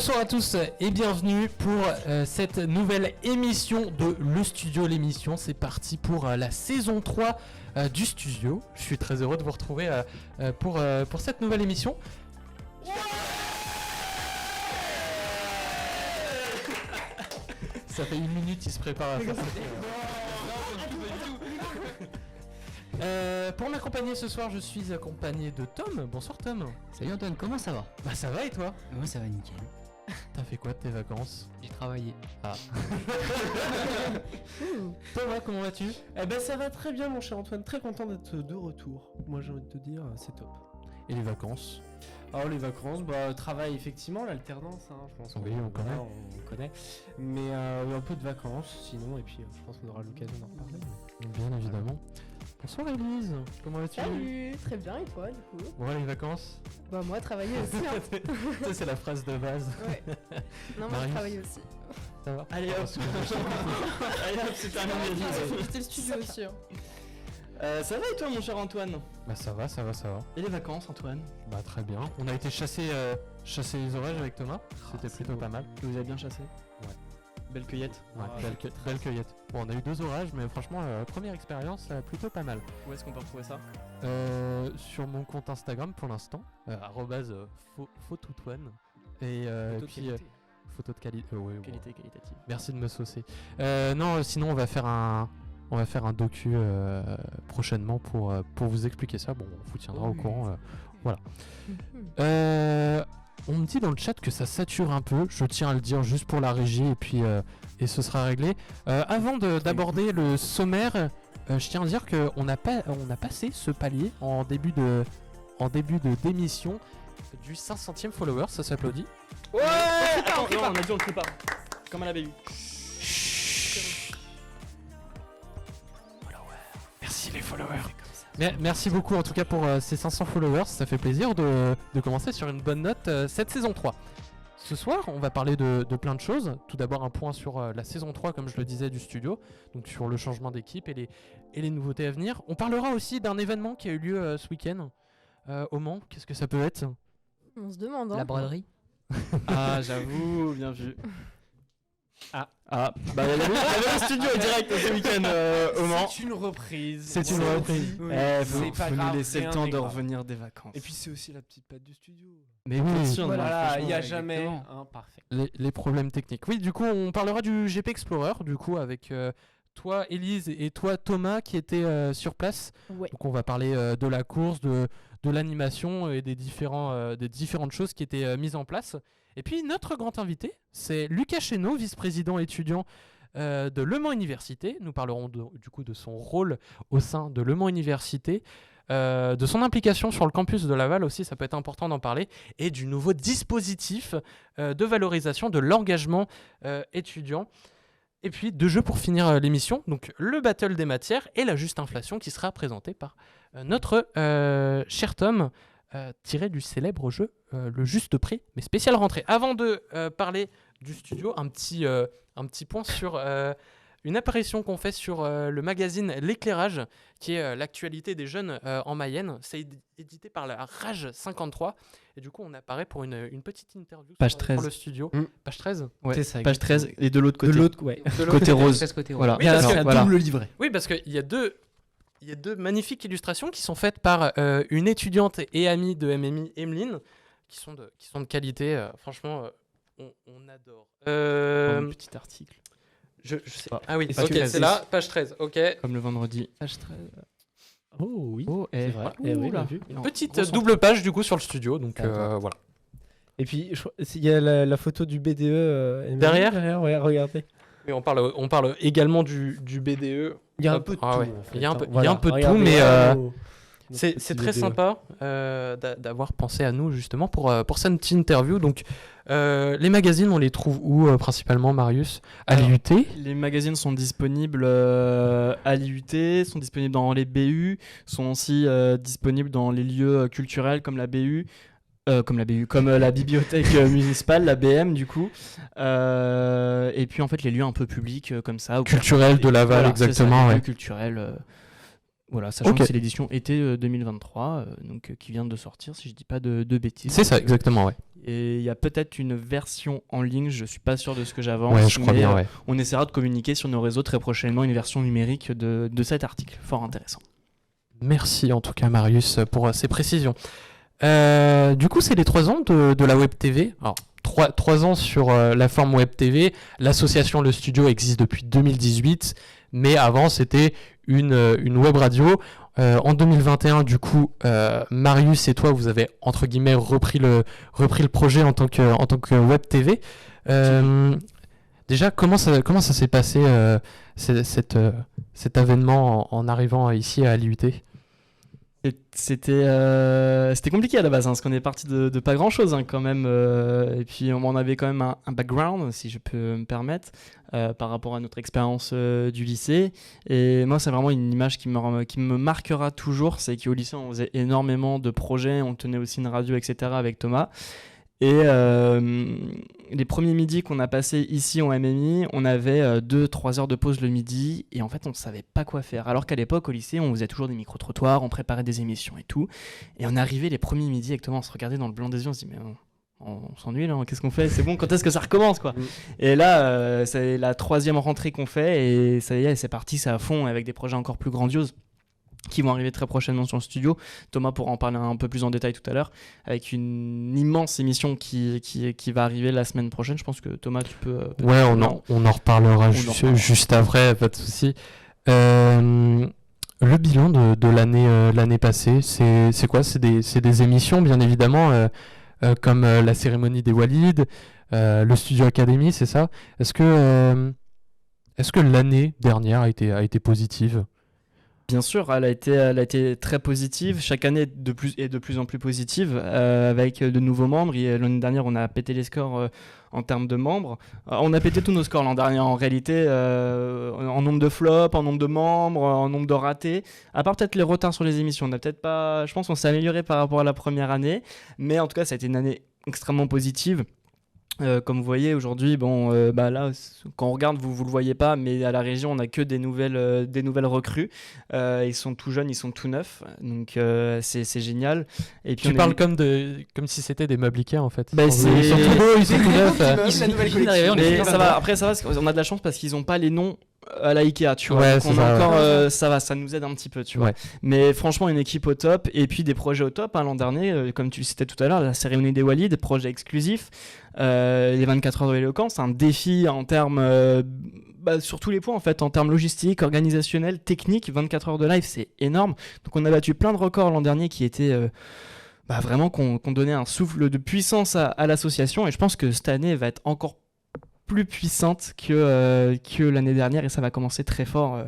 Bonsoir à tous et bienvenue pour cette nouvelle émission de Le Studio, l'émission. C'est parti pour la saison 3 du Studio. Je suis très heureux de vous retrouver pour cette nouvelle émission. Ça fait une minute, il se prépare à faire ça. Pour m'accompagner ce soir, je suis accompagné de Tom. Bonsoir Tom. Salut Antoine, comment ça va? Bah ça va et toi? Moi ça va nickel. T'as fait quoi de tes vacances? J'ai travaillé. Ah. Thomas, comment vas-tu? Eh ben ça va très bien mon cher Antoine, très content d'être de retour. Moi j'ai envie de te dire, c'est top. Et les vacances? Alors les vacances, travail effectivement, l'alternance, je pense. Oui, on connaît. On connaît. Mais un peu de vacances sinon, et puis je pense qu'on aura l'occasion d'en reparler. Bien évidemment. Bonsoir Elise, comment vas-tu? Salut, très bien et toi du coup? Bon, les vacances? Bah moi travailler aussi hein. Ça c'est la phrase de base. Ouais. Non moi je travaille aussi. Ça va? Allez hop, allez hop, c'est terminé. C'était le studio aussi hein. Ça va et toi mon cher Antoine? Bah ça va. Et les vacances Antoine? Bah très bien. On a été chasser les orages avec Thomas. C'était plutôt pas mal. Vous avez bien chassé? Ouais. Belle cueillette? Ouais, belle cueillette. Bon, on a eu 2 orages, mais franchement, première expérience, plutôt pas mal. Où est-ce qu'on peut retrouver ça? Sur mon compte Instagram pour l'instant, @photoutone. Et puis photo de qualité. Ouais, Qualité qualitative. Merci de me saucer. Non, sinon on va faire un docu prochainement pour vous expliquer ça. Bon, on vous tiendra au courant. Voilà. On me dit dans le chat que ça sature un peu. Je tiens à le dire juste pour la régie et puis et ce sera réglé. Avant d'aborder le sommaire, je tiens à dire qu'on a passé ce palier en début de d'émission du 500e follower. Ça s'applaudit. Ouais. Attends, non, on a dit on le fait pas. Comme à la BU. Merci les followers. Merci beaucoup en tout cas pour ces 500 followers, ça fait plaisir de commencer sur une bonne note cette saison 3. Ce soir, on va parler de plein de choses. Tout d'abord un point sur la saison 3, comme je le disais, du studio, donc sur le changement d'équipe et les nouveautés à venir. On parlera aussi d'un événement qui a eu lieu ce week-end au Mans. Qu'est-ce que ça peut être? On se demande hein. La braderie. Ah j'avoue, bien vu. Bah il y avait le studio direct ce week-end au Mans. C'est une reprise. Faut pas nous grave, laisser le rien temps n'est de grave. revenir des vacances. Et puis c'est aussi la petite patte du studio. Mais oui, Voilà, il y a franchement, jamais exactement. parfait. les problèmes techniques. Oui, du coup, on parlera du GP Explorer, du coup, avec toi, Élise, et toi, Thomas, qui étaient sur place. Ouais. Donc, on va parler de la course, de l'animation et des différentes choses qui étaient mises en place. Et puis, notre grand invité, c'est Lucas Chénaud, vice-président étudiant de Le Mans Université. Nous parlerons du coup de son rôle au sein de Le Mans Université, de son implication sur le campus de Laval aussi, ça peut être important d'en parler, et du nouveau dispositif de valorisation de l'engagement étudiant. Et puis 2 jeux pour finir l'émission, donc le battle des matières et la juste inflation qui sera présenté par notre cher Tom, tiré du célèbre jeu Le Juste Prix, mais spécial rentrée. Avant de parler du studio, un petit point sur une apparition qu'on fait sur le magazine L'Éclairage, qui est l'actualité des jeunes en Mayenne. C'est édité par la Rage 53. Et du coup, on apparaît pour une petite interview Page sur 13. le studio. Page 13. Ouais, C'est ça, page 13 et de l'autre côté. De l'autre, ouais. De l'autre Côté rose. Voilà. Oui, parce que- voilà. double livret. Oui, parce qu'il y a deux magnifiques illustrations qui sont faites par une étudiante et amie de MMI, Emeline, qui sont de qualité. Franchement, on adore. Un petit article. Je sais. pas. Ah oui, Est-ce ok, que- c'est là, page 13. Ok. Comme le vendredi. Page 13. Oh oui. Oh, c'est vrai. Eh oui, bien Oula. vu. Petite Grosse double page du coup sur le studio. Donc Attends. voilà. Et puis, il y a la photo du BDE. Derrière ouais, regardez. Mais on parle également du BDE. Il y a un Hop. peu de Ah tout. ouais. en fait, Il y a un hein. peu- il y a Voilà, un peu de tout, regardez, mais, notre C'est petit très BDE. sympa d'avoir pensé à nous justement pour cette petite interview. Donc les magazines, on les trouve où principalement, Marius? À Alors, l'IUT? Les magazines sont disponibles à l'IUT, sont disponibles dans les BU, sont aussi disponibles dans les lieux culturels comme la BU. Comme la bibliothèque municipale, la BM du coup, et puis en fait les lieux un peu publics comme ça. Culturels de Laval, exactement, C'est ça, les ouais. lieux culturels, voilà, sachant Ok. que c'est l'édition été 2023, donc qui vient de sortir si je dis pas de bêtises. C'est ça, exactement, ouais. Et il y a peut-être une version en ligne, je suis pas sûr de ce que j'avance. Ouais, je crois mais, bien, ouais. on essaiera de communiquer sur nos réseaux très prochainement une version numérique de cet article. Fort intéressant. Merci en tout cas Marius pour ces précisions. Du coup, c'est les 3 ans de la Web TV. Alors, 3 ans sur la forme Web TV. L'association Le Studio existe depuis 2018, mais avant c'était une web radio. En 2021, du coup, Marius et toi, vous avez entre guillemets repris le projet en tant que Web TV. Déjà, comment ça s'est passé cet avènement en arrivant ici à l'IUT? C'était compliqué à la base, parce qu'on est parti de pas grand chose quand même, et puis on avait quand même un background, si je peux me permettre, par rapport à notre expérience du lycée. Et moi, c'est vraiment une image qui me marquera toujours, c'est qu'au lycée on faisait énormément de projets, on tenait aussi une radio, etc. avec Thomas. Et les premiers midis qu'on a passés ici en MMI, on avait 2-3 heures de pause le midi, et en fait on ne savait pas quoi faire. Alors qu'à l'époque au lycée, on faisait toujours des micro-trottoirs, on préparait des émissions et tout. Et on arrivait les premiers midis avec Thomas, on se regardait dans le blanc des yeux, on se dit mais on s'ennuie là, qu'est-ce qu'on fait? C'est bon, quand est-ce que ça recommence quoi? Et là, c'est la 3e rentrée qu'on fait, et ça y est, c'est parti, c'est à fond, avec des projets encore plus grandioses qui vont arriver très prochainement sur le studio. Thomas pourra en parler un peu plus en détail tout à l'heure, avec une immense émission qui va arriver la semaine prochaine. Je pense que Thomas, tu peux... Ouais, on en reparlera juste après, pas de souci. Le bilan de l'année passée, c'est quoi? C'est des émissions, bien évidemment, comme la cérémonie des Walids, le Studio Academy, c'est ça? Est-ce que l'année dernière a été positive? Bien sûr, elle a été très positive. Chaque année est de plus en plus positive, avec de nouveaux membres. L'année dernière, on a pété les scores en termes de membres. On a pété tous nos scores l'an dernier, en réalité, en nombre de flops, en nombre de membres, en nombre de ratés. À part peut-être les retards sur les émissions. On a peut-être pas... Je pense qu'on s'est amélioré par rapport à la première année. Mais en tout cas, ça a été une année extrêmement positive. Comme vous voyez aujourd'hui, là, quand on regarde, vous le voyez pas, mais à la région, on n'a que des nouvelles recrues. Ils sont tout jeunes, ils sont tout neufs, donc c'est génial. Et puis tu parles comme si c'était des meubles Ikea en fait. Ils sont tout beaux, ils sont tout neufs. Ça va, après ça va, on a de la chance parce qu'ils n'ont pas les noms à la Ikea, tu vois. Ouais, donc ça va, ça nous aide un petit peu, tu vois. Ouais. Mais franchement, une équipe au top, et puis des projets au top. L'an dernier, comme tu le citais tout à l'heure, la cérémonie des Walids, projet exclusif, les 24 heures de l'éloquence, un défi en termes sur tous les points en fait, en termes logistiques, organisationnels, techniques. 24 heures de live, c'est énorme. Donc on a battu plein de records l'an dernier qui étaient vraiment qu'on donnait un souffle de puissance à l'association, et je pense que cette année va être encore plus puissante que l'année dernière, et ça va commencer très fort.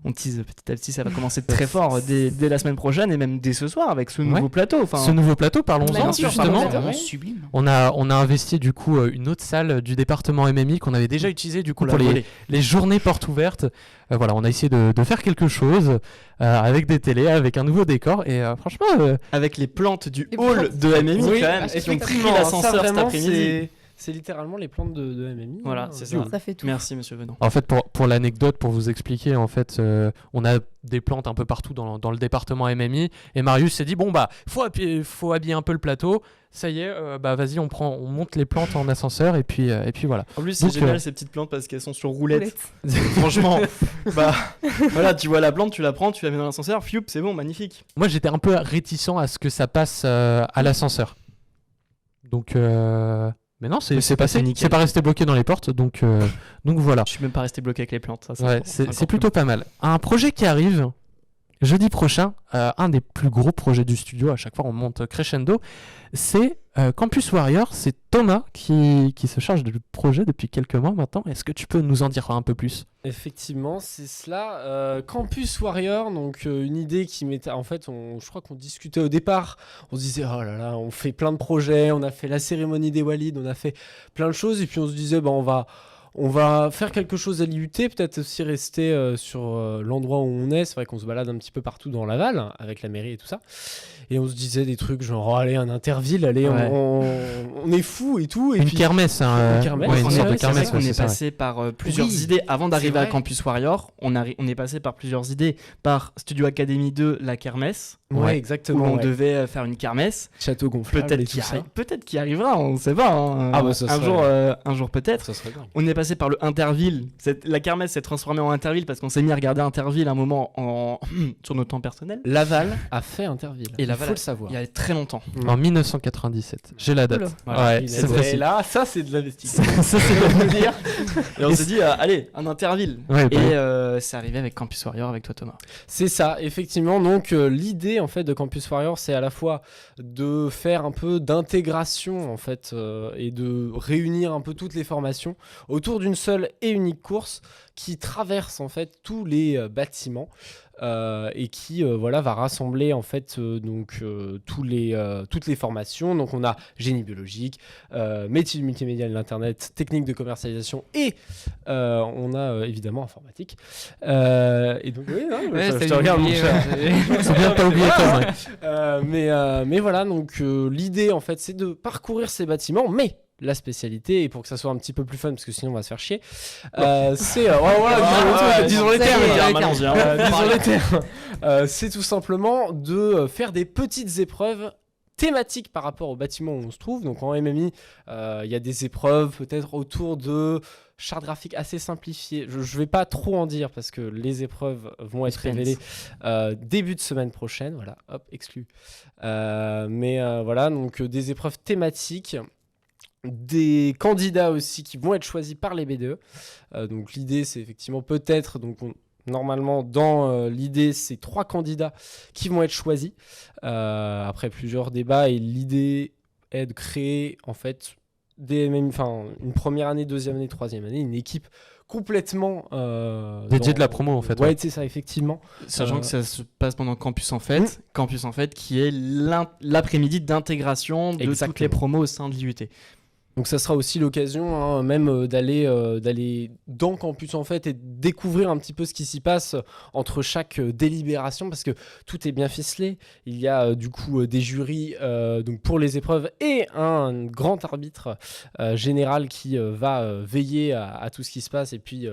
On tease petit à petit, ça va commencer très fort dès la semaine prochaine, et même dès ce soir avec ce nouveau plateau. Ce nouveau plateau, parlons-en justement. Sublime. On a investi du coup une autre salle du département MMI qu'on avait déjà utilisée du coup pour les journées portes ouvertes. Voilà, on a essayé de faire quelque chose avec des télés, avec un nouveau décor, et franchement... Avec les plantes du hall de MMI quand même, qui ont pris l'ascenseur cet après-midi. C'est littéralement les plantes de MMI. Voilà, c'est ça. Ça fait tout. Merci, monsieur Venant. En fait, pour l'anecdote, pour vous expliquer, en fait, on a des plantes un peu partout dans le département MMI, et Marius s'est dit, faut habiller un peu le plateau. Ça y est, vas-y, on monte les plantes en ascenseur, et puis voilà. En plus, c'est génial ces petites plantes parce qu'elles sont sur roulette. Franchement, voilà, tu vois la plante, tu la prends, tu la mets dans l'ascenseur, fioup, c'est bon, magnifique. Moi, j'étais un peu réticent à ce que ça passe à l'ascenseur. Donc... Mais non, c'est passé, c'est pas resté bloqué dans les portes, donc voilà. Je suis même pas resté bloqué avec les plantes. C'est plutôt pas mal. Un projet qui arrive jeudi prochain, un des plus gros projets du studio, à chaque fois on monte crescendo, c'est Campus Warrior. C'est Thomas qui se charge du projet depuis quelques mois maintenant. Est-ce que tu peux nous en dire un peu plus ? Effectivement, c'est cela. Campus Warrior, donc une idée qui m'était... En fait, je crois qu'on discutait au départ. On se disait, oh là là, on fait plein de projets. On a fait la cérémonie des Walids, on a fait plein de choses. Et puis on se disait, on va faire quelque chose à l'IUT, peut-être aussi rester sur l'endroit où on est. C'est vrai qu'on se balade un petit peu partout dans Laval, avec la mairie et tout ça. Et on se disait des trucs genre, oh, allez, un interville, allez, on est fous et tout. Et une puis... kermesse, hein. Une kermesse. Ouais, une sorte de C'est vrai kermesse. qu'on est passé par plusieurs idées. Avant d'arriver à Campus Warrior, on est passé par plusieurs idées. Par Studio Academy 2, la kermesse. Ouais, Ouais. où exactement. on ouais. devait faire une kermesse. Château gonflable et tout ça. Peut-être qu'il arrivera, on ne sait pas. Hein. Ah bah, ça un serait- jour peut-être. Ça serait dingue. On est passé par le Interville. La kermesse s'est transformée en Interville parce qu'on s'est mis à regarder Interville un moment sur notre temps personnel. Laval a fait Interville. Et Il Laval faut le savoir. Il y a très longtemps. En j'ai la date. Oula. Voilà. Ouais, C'est c'est précis. là, ça c'est de l'investigation. Ça, c'est Pour vous dire. Et on s'est dit, allez, un Interville. Ouais, bah, Et c'est arrivé avec Campus Warrior avec toi, Thomas. C'est ça, effectivement. Donc l'idée en fait de Campus Warrior, c'est à la fois de faire un peu d'intégration en fait et de réunir un peu toutes les formations autour d'une seule et unique course qui traverse en fait tous les bâtiments. Et qui voilà va rassembler en fait toutes les formations. Donc on a génie biologique, métier du multimédia et de l'internet, technique de commercialisation et on a évidemment informatique. Et donc oui, non, je te regarde mon cher. c'est bien de pas oublier Tom. Ouais. Mais voilà, donc l'idée en fait c'est de parcourir ces bâtiments, mais la spécialité, et pour que ça soit un petit peu plus fun, parce que sinon on va se faire chier, c'est... disons les termes, disons les termes. C'est tout simplement de faire des petites épreuves thématiques par rapport au bâtiment où on se trouve. Donc en MMI, il y a des épreuves peut-être autour de charte graphique assez simplifiée. Je ne vais pas trop en dire parce que les épreuves vont être Suspense. révélées début de semaine prochaine. Voilà, hop, exclu. Mais voilà, donc des épreuves thématiques. Des candidats aussi qui vont être choisis par les BDE. Donc l'idée, c'est effectivement peut-être... Normalement, dans l'idée, c'est 3 candidats qui vont être choisis après plusieurs débats. Et l'idée est de créer, en fait, une première année, deuxième année, troisième année, une équipe complètement... Dédié de la promo, en fait. Ouais, Ouais. c'est ça, effectivement. Sachant que ça se passe pendant Campus en fait. Campus en fait qui est l'après-midi d'intégration de toutes Exactement. les promos au sein de l'IUT. Donc ça sera aussi l'occasion même d'aller dans Campus en fait et de découvrir un petit peu ce qui s'y passe entre chaque délibération parce que tout est bien ficelé. Il y a du coup des jurys donc pour les épreuves et un grand arbitre général qui va veiller à tout ce qui se passe et puis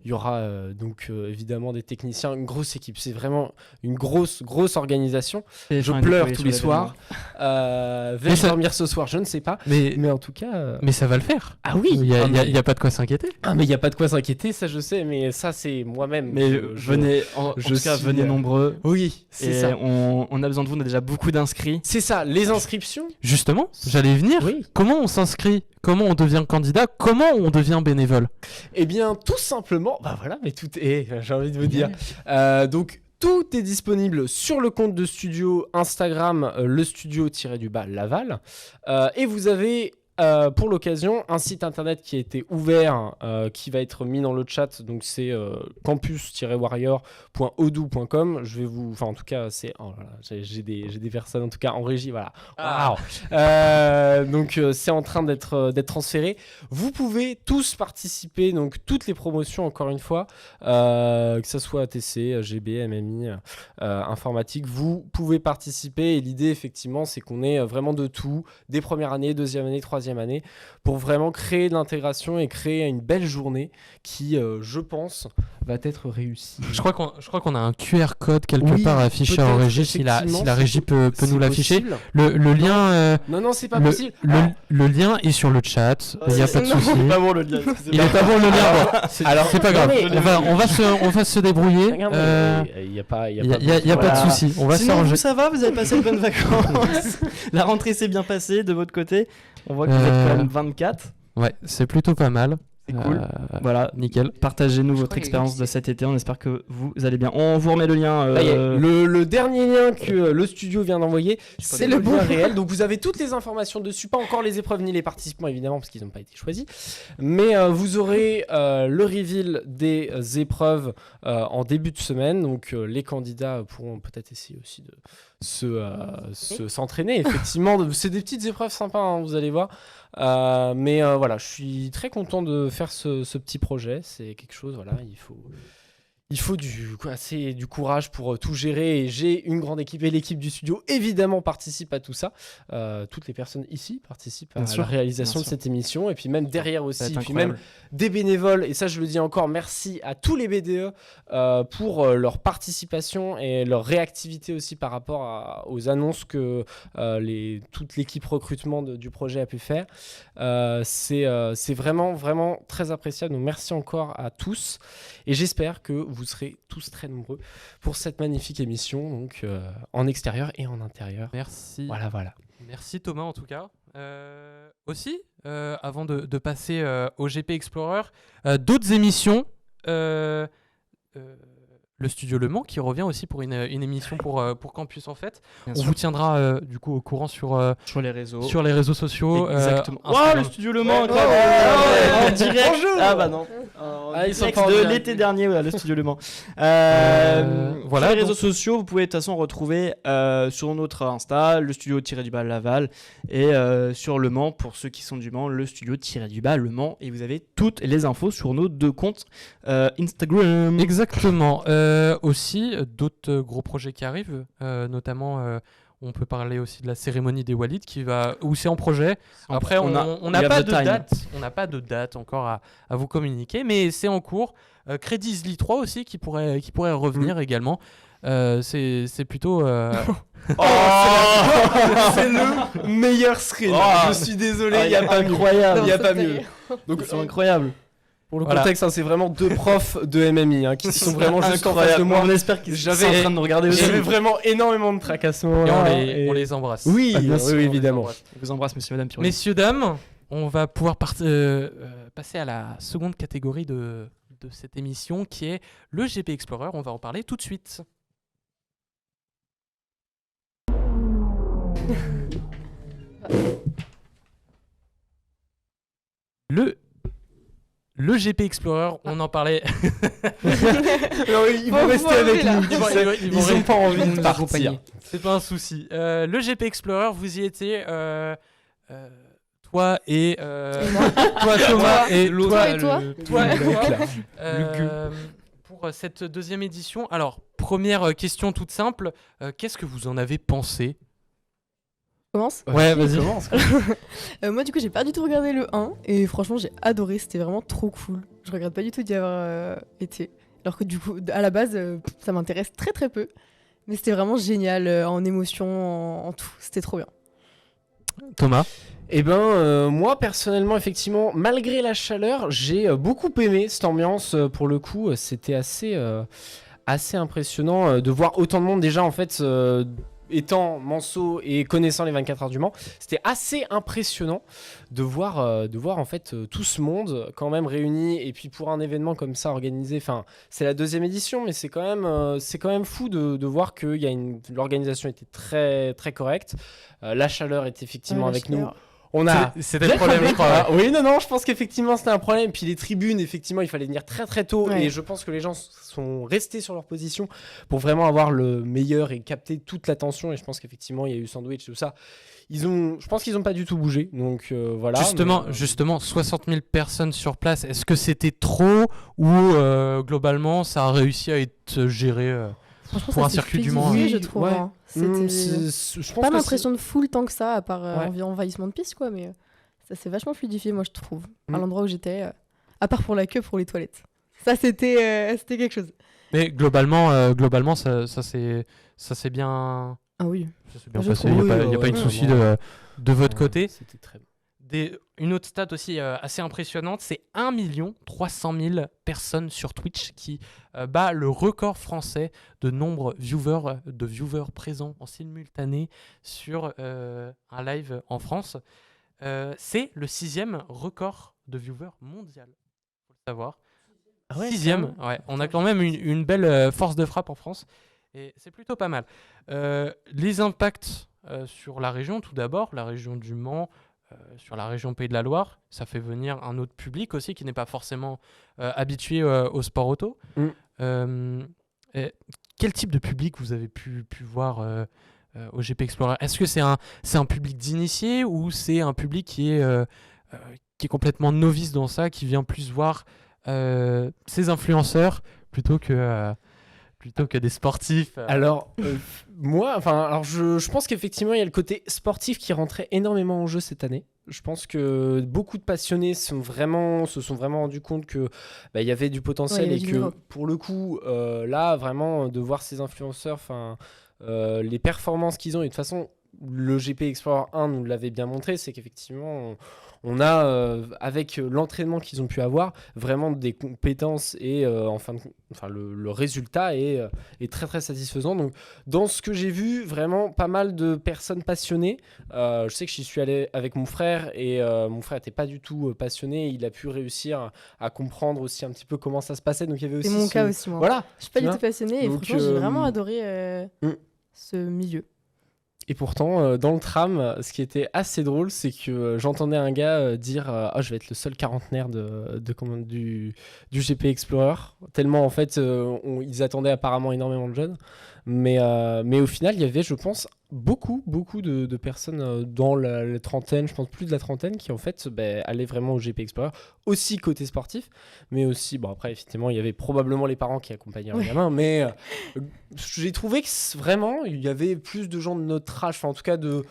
il y aura donc évidemment des techniciens, une grosse équipe. C'est vraiment une grosse organisation. Je pleure tous les soirs. Vais-je ça- dormir ce soir? Je ne sais pas. Mais En tout cas... Mais ça va le faire. Ah oui, Il y a pas de quoi s'inquiéter. mais il n'y a pas de quoi s'inquiéter, ça je sais, mais ça c'est moi-même. Mais venez, en je tout cas, suis, venez nombreux. Oui, c'est Et ça. on a besoin de vous, on a déjà beaucoup d'inscrits. C'est ça, les inscriptions. Justement, j'allais y venir. Oui. Comment on s'inscrit? Comment on devient candidat? Comment on devient bénévole? Eh bien, tout simplement, bah voilà, mais tout est, j'ai envie de vous dire. Donc, tout est disponible sur le compte de studio Instagram, le studio-du-bas Laval. Et vous avez... pour l'occasion, un site internet qui a été ouvert, qui va être mis dans le chat, donc c'est campus-warrior.odoo.com. Je vais vous, enfin en tout cas, c'est, oh là là, j'ai des personnes en tout cas en régie, voilà. Waouh. Donc c'est en train d'être transféré. Vous pouvez tous participer, donc toutes les promotions encore une fois, que ce soit ATC, GB, MMI, informatique, vous pouvez participer. Et l'idée effectivement, c'est qu'on ait vraiment de tout, des premières années, deuxième année, troisième année, pour vraiment créer de l'intégration et créer une belle journée qui, je pense, va être réussie. Je crois qu'on a un QR code quelque Oui, part affiché en peut-être, régie. Si la effectivement, régie peut C'est nous l'afficher. possible. Le lien. Non, c'est pas le, possible. le lien est sur le chat. Il n'y a pas de souci. Pas bon le lien. Il est pas bon le lien. Bon, Alors, c'est pas grave. non, mais- On va se débrouiller. Regarde, il y a pas, Il y a pas de Voilà. souci. On va Sinon, s'arranger. vous, ça va, vous avez passé de bonnes vacances. La rentrée s'est bien passée de votre côté. On voit que vous êtes quand même 24. Ouais, c'est plutôt pas mal. C'est cool. Voilà, nickel. Partagez-nous Je votre crois qu'il expérience de existe. cet été. On espère que vous allez bien. On vous remet le lien. Là, il y a le dernier lien que le studio vient d'envoyer, c'est le lien réel. Donc vous avez toutes les informations dessus, pas encore les épreuves ni les participants évidemment parce qu'ils n'ont pas été choisis. Mais vous aurez le reveal des épreuves en début de semaine. Donc les candidats pourront peut-être essayer aussi de s'entraîner. Effectivement, c'est des petites épreuves sympas, hein, vous allez voir. Mais voilà, je suis très content de faire ce petit projet. C'est quelque chose, voilà, il faut du courage pour tout gérer et j'ai une grande équipe et l'équipe du studio évidemment participe à tout ça. Toutes les personnes ici participent à Bien sûr, la réalisation bien de sûr. cette émission et puis même derrière Ça va aussi, être et puis même incroyable. des bénévoles et ça je le dis encore merci à tous les BDE pour leur participation et leur réactivité aussi par rapport aux annonces que toute l'équipe recrutement du projet a pu faire. C'est vraiment vraiment très appréciable, donc merci encore à tous et j'espère que vous serez tous très nombreux pour cette magnifique émission donc en extérieur et en intérieur. Merci. Voilà. Merci Thomas en tout cas. Aussi, avant de passer au GP Explorer, d'autres émissions. Le Studio Le Mans qui revient aussi pour une émission pour Campus en fait. Bien On sûr. vous tiendra du coup au courant sur Sur les les réseaux sociaux. Exactement. Instagram. Le Studio Le Mans, Ouais, incroyable. ouais. En direct. Bonjour. Ah bah non. En Ils sont direct pas en de direct. l'été dernier, voilà, le Studio Le Mans. Voilà, Sur les réseaux donc- sociaux, vous pouvez de toute façon retrouver sur notre Insta, le studio-du-bas Laval, et sur Le Mans, pour ceux qui sont du Mans, le studio-du-bas Le Mans. Et vous avez toutes les infos sur nos 2 comptes Instagram. Exactement. Aussi, d'autres gros projets qui arrivent, notamment. On peut parler aussi de la cérémonie des Walids où c'est en projet. Après, on n'a we pas have de the time. date. On n'a pas de date encore à vous communiquer, mais c'est en cours. Crédit Isli 3 aussi qui pourrait revenir également. C'est plutôt. C'est le meilleur screen. Je suis désolé, il n'y a pas mieux. incroyable. Il y a Non, pas ça, mieux. Donc Ils sont incroyables. pour le Voilà. contexte, hein, c'est vraiment 2 profs de MMI qui sont vraiment juste en face de moi. On espère qu'ils sont J'avais- en train de nous regarder aussi. J'avais vraiment énormément de trac à ce Et moment-là. on les embrasse. Oui, Ah, bien oui, sûr, oui, on les évidemment. On vous embrasse, messieurs, madame. Messieurs, dames, on va pouvoir passer à la seconde catégorie de cette émission qui est le GP Explorer. On va en parler tout de suite. Le GP Explorer, on en parlait. Non, ils vont Faut rester enlever, avec là. nous. tu sais. Ils ont pas envie de partir. C'est pas un souci. Le GP Explorer, vous y étiez. Toi et toi Thomas et l'autre. Toi et toi. Toi et toi. Le Pour cette deuxième édition. Alors, première question toute simple. Qu'est-ce que vous en avez pensé? Commence. Ouais, vas-y. Commence. Moi, du coup, j'ai pas du tout regardé le 1 et franchement, j'ai adoré. C'était vraiment trop cool. Je regrette pas du tout d'y avoir été. Alors que du coup, à la base, ça m'intéresse très très peu. Mais c'était vraiment génial en émotion, en tout. C'était trop bien. Thomas. Eh ben, moi personnellement, effectivement, malgré la chaleur, j'ai beaucoup aimé cette ambiance. Pour le coup, c'était assez impressionnant de voir autant de monde déjà en fait. Étant Manceau et connaissant les 24 heures du Mans, c'était assez impressionnant de voir en fait tout ce monde quand même réuni et puis pour un événement comme ça organisé. Enfin, c'est la 2e édition, mais c'est quand même fou de voir que l'organisation était très très correcte. La chaleur est effectivement avec nous. On a C'était le problème, je crois. ah, oui, non, je pense qu'effectivement c'était un problème. Puis les tribunes, effectivement, il fallait venir très très tôt. Ouais. Et je pense que les gens sont restés sur leur position pour vraiment avoir le meilleur et capter toute l'attention. Et je pense qu'effectivement, il y a eu sandwich et tout ça. Je pense qu'ils n'ont pas du tout bougé. Donc voilà. Justement, 60 000 personnes sur place. Est-ce que c'était trop ou globalement ça a réussi à être géré Franchement, pour ça un s'est circuit du fluidifié, Mans, oui, je trouve. ouais. Hein. C'était je pense pas que l'impression de foule tant que ça, à part Ouais. envahissement de piste, quoi. Mais ça s'est vachement fluidifié, moi, je trouve. À Mm. l'endroit où j'étais, à part pour la queue pour les toilettes. Ça, c'était quelque chose. Mais globalement, ça s'est bien, Ah oui. ça s'est bien Je passé. trouve, Il n'y a pas, oui, y a pas eu de ouais, souci vraiment. de votre côté. C'était très bien. Une autre stat aussi assez impressionnante, c'est 1 300 000 personnes sur Twitch qui bat le record français de nombre de viewers présents en simultané sur un live en France. C'est le 6e record de viewers mondial, faut le savoir. Ah ouais, 6e, ouais. On a quand même une belle force de frappe en France et c'est plutôt pas mal. Les impacts sur la région, tout d'abord, la région du Mans, sur la région Pays de la Loire, ça fait venir un autre public aussi qui n'est pas forcément habitué au sport auto. Quel type de public vous avez pu voir au GP Explorer? Est-ce que c'est un public d'initiés ou c'est un public qui est complètement novice dans ça, qui vient plus voir ces influenceurs plutôt que des sportifs. Alors, je pense qu'effectivement, il y a le côté sportif qui rentrait énormément en jeu cette année. Je pense que beaucoup de passionnés se sont vraiment rendus compte que il y avait du potentiel Ouais, et il y a du que niveau. pour le coup, là, vraiment, de voir ces influenceurs, les performances qu'ils ont, et de toute façon, le GP Explorer 1 nous l'avait bien montré, c'est qu'effectivement, on a, avec l'entraînement qu'ils ont pu avoir, vraiment des compétences et le résultat est très très satisfaisant. Donc, dans ce que j'ai vu, vraiment pas mal de personnes passionnées. Je sais que j'y suis allé avec mon frère et mon frère n'était pas du tout passionné. Il a pu réussir à comprendre aussi un petit peu comment ça se passait. Donc, il y avait aussi C'est mon cas aussi, moi. Voilà. Je suis pas Tu du vois. tout passionnée et Donc, franchement, j'ai vraiment adoré mm. ce milieu. Et pourtant, dans le tram, ce qui était assez drôle, c'est que j'entendais un gars dire ah, je vais être le seul quarantenaire du GP Explorer. Tellement, en fait, ils attendaient apparemment énormément de jeunes. Mais au final, il y avait, je pense, beaucoup de personnes dans la trentaine, je pense plus de la trentaine, qui en fait allaient vraiment au GP Explorer. Aussi côté sportif, mais aussi, bon après, effectivement, il y avait probablement les parents qui accompagnaient leurs gamins. Mais j'ai trouvé que vraiment, il y avait plus de gens de notre âge, enfin en tout cas de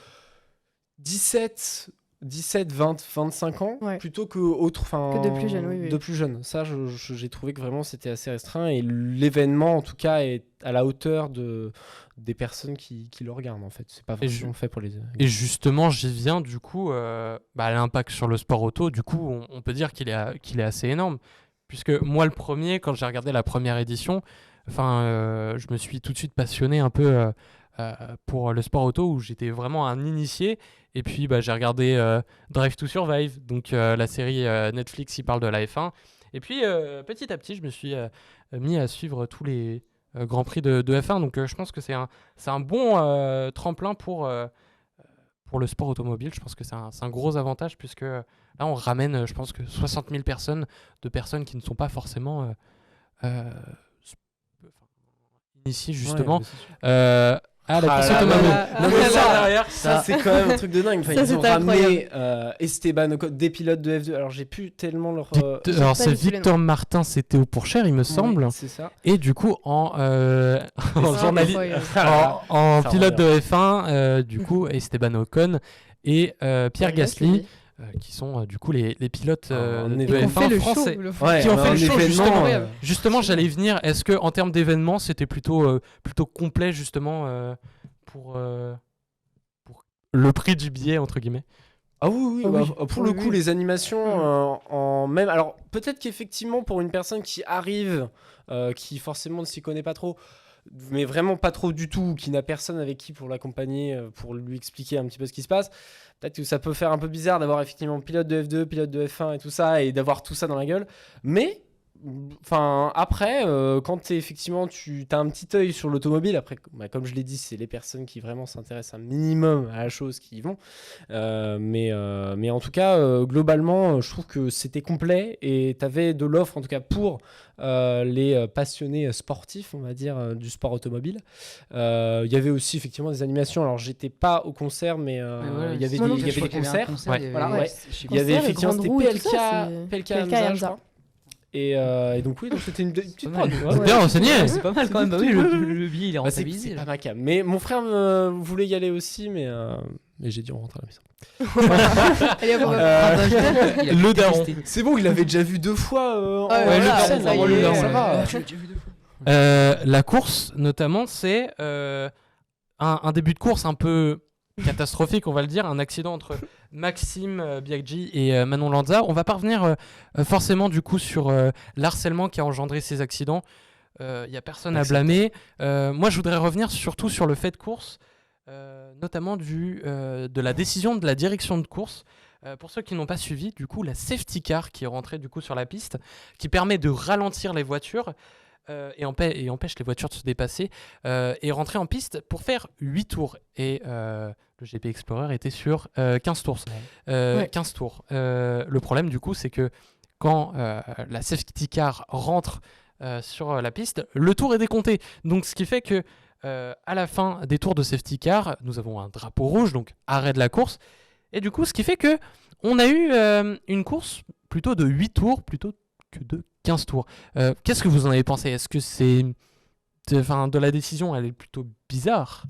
17, 20, 25 ans, Ouais. plutôt que autres, Que de plus jeunes, oui. de plus jeunes. Ça, j'ai trouvé que vraiment c'était assez restreint et l'événement, en tout cas, est à la hauteur des personnes qui le regardent, en fait. C'est pas Et vraiment fait pour les... Et justement, j'y viens, du coup, l'impact sur le sport auto, du coup, on peut dire qu'il est assez énorme. Puisque moi, le premier, quand j'ai regardé la première édition, je me suis tout de suite passionné un peu pour le sport auto, où j'étais vraiment un initié. Et puis, j'ai regardé Drive to Survive, donc la série Netflix qui parle de la F1. Et puis, petit à petit, je me suis mis à suivre tous les Grands Prix de F1. Donc, je pense que c'est un bon tremplin pour le sport automobile. Je pense que c'est un gros avantage, puisque là, on ramène, je pense que 60 000 personnes, de personnes qui ne sont pas forcément initiées, justement. Ouais, À la Ah course là là automobile. là. Non, mais ça, c'est quand même un truc de dingue. Enfin, Ça, ils ont c'était ramené Esteban Ocon, des pilotes de F2. Alors, j'ai plus tellement leur. Alors, pas c'est du tout les Victor Martin, c'était au Pourchère, il me semble. Ouais, c'est ça. Et du coup, en journaliste, Incroyable. en Ça pilote revient. de F1, du coup, Esteban Ocon et Pierre Gasly, qui sont du coup les pilotes Un de événement. On fait F1 le français. show. Ouais, Qui ont fait un le show, événement, justement. Justement, j'allais y venir. Est-ce que en termes d'événements, c'était plutôt complet, justement, pour le prix du billet, entre guillemets? Ah oui, Ah bah, oui. pour Oui, le coup, oui. les animations en même. Alors, peut-être qu'effectivement, pour une personne qui arrive, qui forcément ne s'y connaît pas trop, mais vraiment pas trop du tout, qui n'a personne avec qui pour l'accompagner, pour lui expliquer un petit peu ce qui se passe, peut-être que ça peut faire un peu bizarre d'avoir effectivement pilote de F2, pilote de F1 et tout ça, et d'avoir tout ça dans la gueule. Mais. Après, quand effectivement tu as un petit œil sur l'automobile, après, comme je l'ai dit, c'est les personnes qui vraiment s'intéressent un minimum à la chose qui y vont. Mais en tout cas, globalement, je trouve que c'était complet et tu avais de l'offre, en tout cas pour les passionnés sportifs, on va dire, du sport automobile. Il y avait aussi effectivement des animations. Alors, j'étais pas au concert, mais il y avait Moi non des plus. concerts. Ouais. Voilà, Ouais. ouais. Concert, Il y avait les effectivement grandes c'était roues et tout PLK, ça, c'est- PLK PLK Hamza, et je Hamza. crois. Et donc oui, donc c'était une petite prod. Bien renseigné. C'est pas mal quand même. Bah oui, le billet il est Bah, c'est rentabilisé. pas ma cam. Mais mon frère voulait y aller aussi, mais j'ai dû rentrer à la maison. Allez, hop, hop, hop. Euh, Le daron. C'est bon, il l'avait déjà vu 2 fois en Ouais, le voilà, daron, ça y le est, daron, ça ouais. va. Tu l'as déjà vu 2 fois. La course, notamment, c'est un début de course un peu catastrophique, on va le dire, un accident entre Maxime Biaggi et Manon Lanza. On va pas revenir forcément du coup sur l'harcèlement qui a engendré ces accidents. Il y a personne à blâmer. Moi, je voudrais revenir surtout sur le fait de course, notamment de la décision de la direction de course. Pour ceux qui n'ont pas suivi, du coup, la safety car qui est rentrée du coup sur la piste, qui permet de ralentir les voitures et empêche les voitures de se dépasser, est rentrée en piste pour faire 8 tours. Et le GP Explorer était sur 15 tours. 15 tours. Le problème, du coup, c'est que quand la safety car rentre sur la piste, le tour est décompté. Donc, ce qui fait que à la fin des tours de safety car, nous avons un drapeau rouge, donc arrêt de la course. Et du coup, ce qui fait que on a eu une course plutôt de 8 tours, plutôt que de 15 tours. Qu'est-ce que vous en avez pensé? Est-ce que de la décision, elle est plutôt bizarre?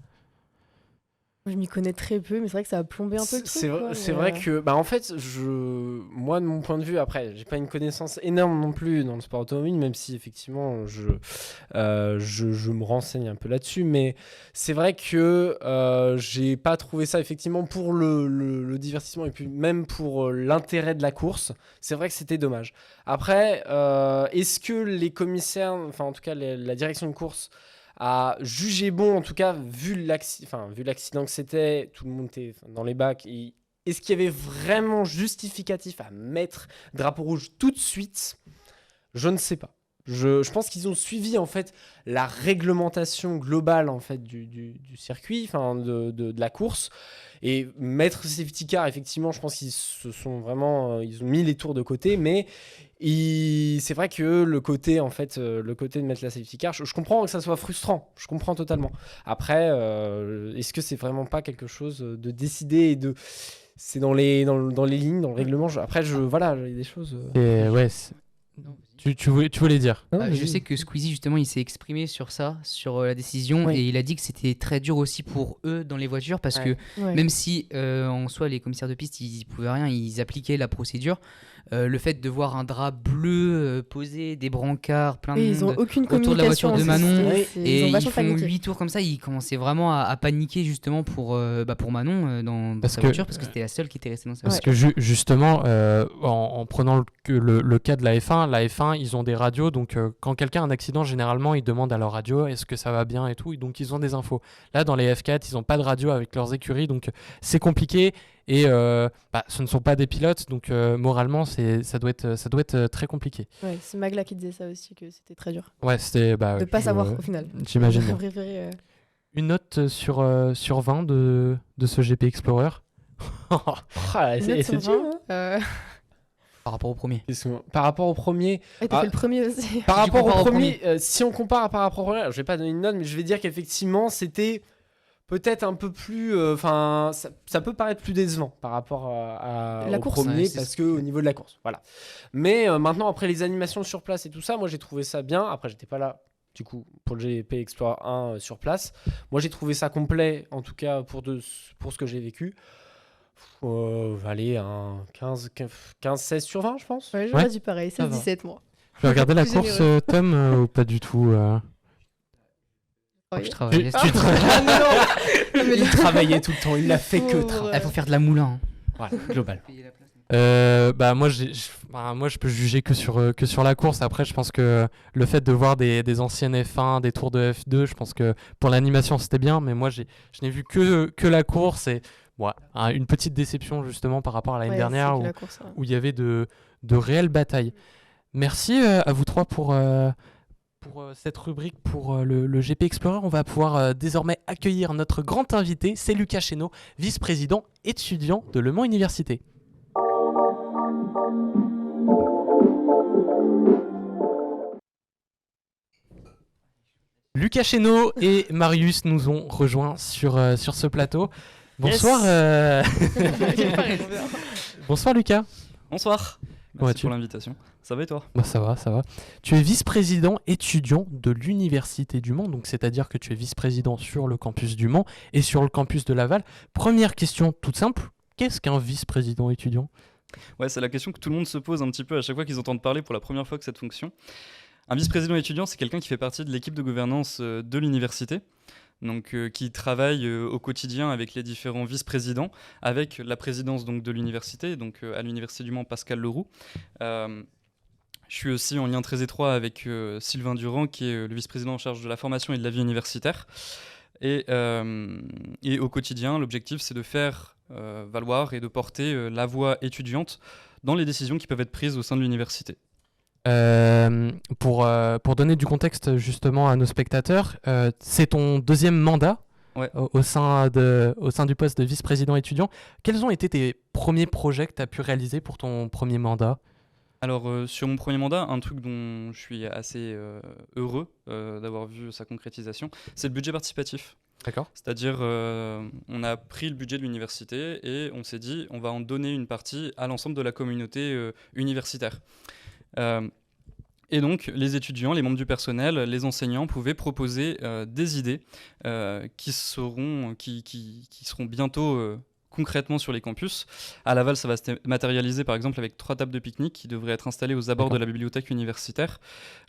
Je m'y connais très peu, mais c'est vrai que ça a plombé un peu le truc. C'est vrai, quoi, c'est mais, vrai que, bah, en fait, moi, de mon point de vue, après, j'ai pas une connaissance énorme non plus dans le sport automobile, même si effectivement, je me renseigne un peu là-dessus, mais c'est vrai que j'ai pas trouvé ça effectivement pour le divertissement et puis même pour l'intérêt de la course. C'est vrai que c'était dommage. Après, est-ce que les commissaires, enfin en tout cas la direction de course a jugé bon, en tout cas, vu l'accident que c'était, tout le monde était dans les bacs. Est-ce qu'il y avait vraiment justificatif à mettre drapeau rouge tout de suite? Je ne sais pas. Je pense qu'ils ont suivi en fait la réglementation globale en fait du circuit, enfin de la course, et mettre safety car, effectivement, je pense qu'ils se sont vraiment, ils ont mis les tours de côté, mais c'est vrai que le côté de mettre la safety car, je comprends que ça soit frustrant, je comprends totalement. Après, est-ce que c'est vraiment pas quelque chose de décidé et c'est dans les lignes, dans le règlement. Après, voilà, il y a des choses. Et ouais, tu voulais dire? Je sais que Squeezie, justement, il s'est exprimé sur ça, sur la décision, Oui. et il a dit que c'était très dur aussi pour eux dans les voitures, parce Ouais. que ouais. même si en soi les commissaires de piste ils pouvaient rien, ils appliquaient la procédure. Le fait de voir un drap bleu posé, des brancards, plein de Oui, ils monde ont aucune autour de la communication. voiture de Manon, et ils ont ils vachement font paniqué. 8 tours comme ça, ils commençaient vraiment à paniquer justement pour Manon dans Parce sa que- voiture, parce que c'était la seule qui était restée dans sa Parce voiture. que justement, en prenant le cas de la F1, ils ont des radios, donc quand quelqu'un a un accident, généralement, ils demandent à leur radio est-ce que ça va bien et tout, et donc ils ont des infos. Là, dans les F4, ils n'ont pas de radio avec leurs écuries, donc c'est compliqué, et ce ne sont pas des pilotes, donc moralement, ça doit être très compliqué. Ouais, c'est Magla qui disait ça aussi, que c'était très dur. Ouais, c'était... De pas savoir au final. J'imagine bien. J'aurais préféré, Une note sur 20 de ce GP Explorer. Ah, une note c'est sur dur. 20. Par rapport au premier. Par rapport au premier, Et t'as Ah. fait le premier aussi. Par rapport compares au au premier, si on compare par rapport au premier, je vais pas donner une note, mais je vais dire qu'effectivement, c'était peut-être un peu plus. Enfin, ça peut paraître plus décevant par rapport La au course. premier, Ouais, c'est parce que au niveau de la course. Voilà. Mais maintenant, après les animations sur place et tout ça, moi j'ai trouvé ça bien. Après, j'étais pas là. Du coup, pour le GP Explorer 1 sur place, moi j'ai trouvé ça complet, en tout cas pour ce que j'ai vécu. Allez, un 15-16 sur 20, je pense. Ouais, j'aurais Ouais. dit pareil, Ça va. 16-17 moi. Tu as regardé la Plus course, généreux. Tom, ou pas du tout Je travaillais. Ah non, non, mais Il travaillait tout le temps, il l'a fait que Pauvre. travailler. Il faut faire de la moulin. Voilà, global. Moi, je peux juger que sur la course. Après, je pense que le fait de voir des anciennes F1, des tours de F2, je pense que pour l'animation, c'était bien. Mais moi, je n'ai vu que la course. Et une petite déception, justement, par rapport à l'année Ouais, dernière c'est que où la course, ouais. il y avait de réelles batailles. Merci à vous trois pour cette rubrique pour le GP Explorer. On va pouvoir désormais accueillir notre grand invité, c'est Lucas Chénaud, vice-président étudiant de Le Mans Université. Lucas Chénaud et Marius nous ont rejoints sur ce plateau. Bonsoir, bonsoir Lucas. Bonsoir. Comment Merci vas-tu pour l'invitation. Ça va et toi? Bah ça va, ça va. Tu es vice-président étudiant de l'Université du Mans, donc c'est-à-dire que tu es vice-président sur le campus du Mans et sur le campus de Laval. Première question toute simple, qu'est-ce qu'un vice-président étudiant? Ouais, c'est la question que tout le monde se pose un petit peu à chaque fois qu'ils entendent parler pour la première fois de cette fonction. Un vice-président étudiant, c'est quelqu'un qui fait partie de l'équipe de gouvernance de l'université, donc qui travaille au quotidien avec les différents vice-présidents, avec la présidence donc, de l'université, donc à l'Université du Mans, Pascal Leroux. Je suis aussi en lien très étroit avec Sylvain Durand, qui est le vice-président en charge de la formation et de la vie universitaire. Et au quotidien, l'objectif, c'est de faire valoir et de porter la voix étudiante dans les décisions qui peuvent être prises au sein de l'université. Pour donner du contexte justement à nos spectateurs, c'est ton deuxième mandat Ouais. au sein du poste de vice-président étudiant. Quels ont été tes premiers projets que tu as pu réaliser pour ton premier mandat? Alors, sur mon premier mandat, un truc dont je suis assez heureux d'avoir vu sa concrétisation, c'est le budget participatif. D'accord. C'est-à-dire, on a pris le budget de l'université et on s'est dit, on va en donner une partie à l'ensemble de la communauté universitaire. Et donc, les étudiants, les membres du personnel, les enseignants pouvaient proposer des idées qui seront bientôt concrètement sur les campus. À Laval, ça va se matérialiser par exemple avec 3 tables de pique-nique qui devraient être installées aux abords de la bibliothèque universitaire.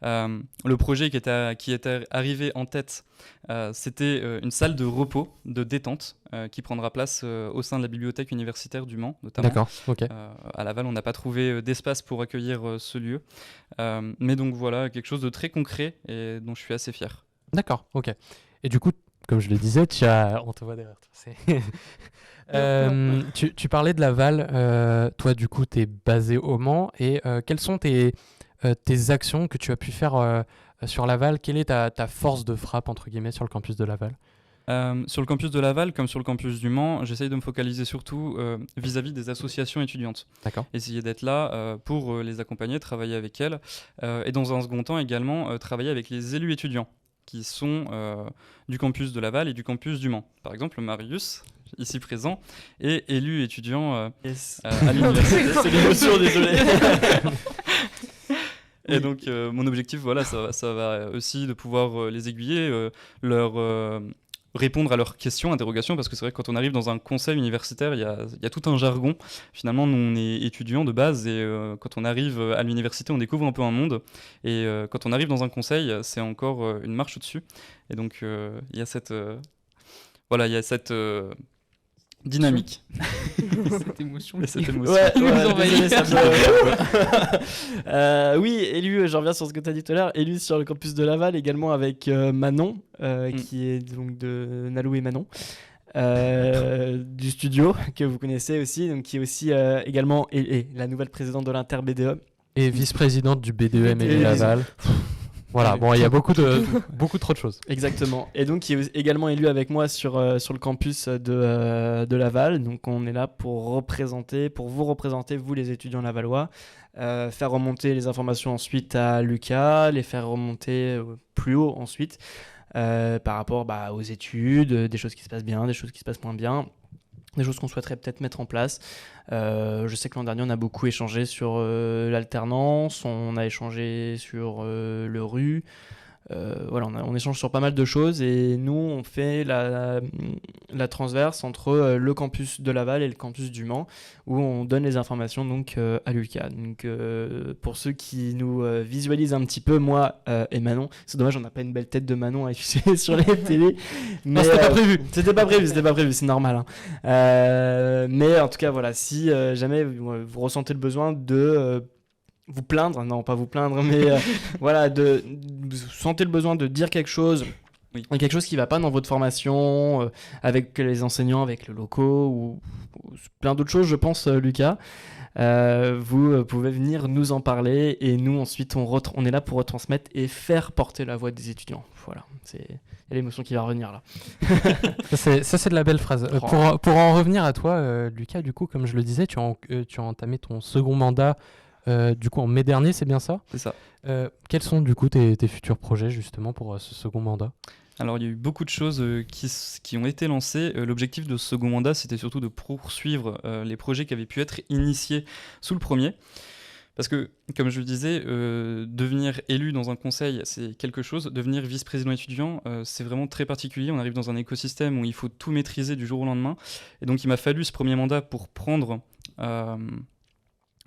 Le projet qui était arrivé en tête, c'était une salle de repos, de détente, qui prendra place au sein de la bibliothèque universitaire du Mans, notamment. D'accord, ok. À Laval, on n'a pas trouvé d'espace pour accueillir ce lieu. Mais donc voilà, quelque chose de très concret et dont je suis assez fier. D'accord, ok. Et du coup, comme je le disais, on te voit derrière toi. Tu parlais de Laval. Toi, du coup, tu es basé au Mans. Et quelles sont tes actions que tu as pu faire sur Laval? Quelle est ta force de frappe, entre guillemets, sur le campus de Laval? Sur le campus de Laval, comme sur le campus du Mans, j'essaye de me focaliser surtout vis-à-vis des associations étudiantes. D'accord. Essayer d'être là pour les accompagner, travailler avec elles. Et dans un second temps également, travailler avec les élus étudiants qui sont du campus de Laval et du campus du Mans. Par exemple, Marius, ici présent, est élu étudiant à l'université. C'est l'émotion, désolé. Et donc, mon objectif, voilà, ça va aussi de pouvoir les aiguiller, leur répondre à leurs questions, interrogations, parce que c'est vrai que quand on arrive dans un conseil universitaire, il y a tout un jargon. Finalement, nous, on est étudiants de base, et quand on arrive à l'université, on découvre un peu un monde. Et quand on arrive dans un conseil, c'est encore une marche au-dessus. Et donc, il y a cette dynamique. Cette émotion. Et cette émotion. Ouais, Nous envahit. désolé, ça oui, élu, je reviens sur ce que tu as dit tout à l'heure, élu sur le campus de Laval, également avec Manon, qui est donc de Nalou et Manon, du studio, que vous connaissez aussi, donc, qui est aussi également la nouvelle présidente de l'Inter-BDE. Et vice-présidente du BDEM et Et Laval. Voilà, bon, il y a beaucoup trop de choses. Exactement. Et donc, qui est également élu avec moi sur le campus de Laval. Donc, on est là pour vous représenter, vous les étudiants lavallois, faire remonter les informations ensuite à Lucas, les faire remonter plus haut ensuite par rapport aux études, des choses qui se passent bien, des choses qui se passent moins bien, des choses qu'on souhaiterait peut-être mettre en place. Je sais que l'an dernier, on a beaucoup échangé sur l'alternance, on a échangé sur le RU. Voilà, on échange sur pas mal de choses et nous, on fait la transverse entre le campus de Laval et le campus du Mans où on donne les informations donc, à Lucas. Donc, pour ceux qui nous visualisent un petit peu, moi et Manon, c'est dommage, on n'a pas une belle tête de Manon à afficher sur les télé. Mais c'était pas prévu. C'était pas prévu, c'est normal. Hein. Mais en tout cas, voilà, si jamais vous ressentez le besoin de vous plaindre, non pas vous plaindre, mais voilà, vous sentez le besoin de dire quelque chose, oui. Quelque chose qui ne va pas dans votre formation, avec les enseignants, avec le locaux, ou plein d'autres choses, je pense, Lucas, vous pouvez venir nous en parler, et nous, ensuite, on est là pour retransmettre et faire porter la voix des étudiants. Voilà, c'est l'émotion qui va revenir là. Ça, c'est de la belle phrase. Pour en revenir à toi, Lucas, du coup, comme je le disais, tu as entamé ton second mandat du coup en mai dernier, c'est bien ça? C'est ça. Quels sont du coup tes futurs projets justement pour ce second mandat? Alors il y a eu beaucoup de choses qui ont été lancées. L'objectif de ce second mandat, c'était surtout de poursuivre les projets qui avaient pu être initiés sous le premier. Parce que, comme je le disais, devenir élu dans un conseil, c'est quelque chose. Devenir vice-président étudiant, c'est vraiment très particulier. On arrive dans un écosystème où il faut tout maîtriser du jour au lendemain. Et donc il m'a fallu ce premier mandat pour prendre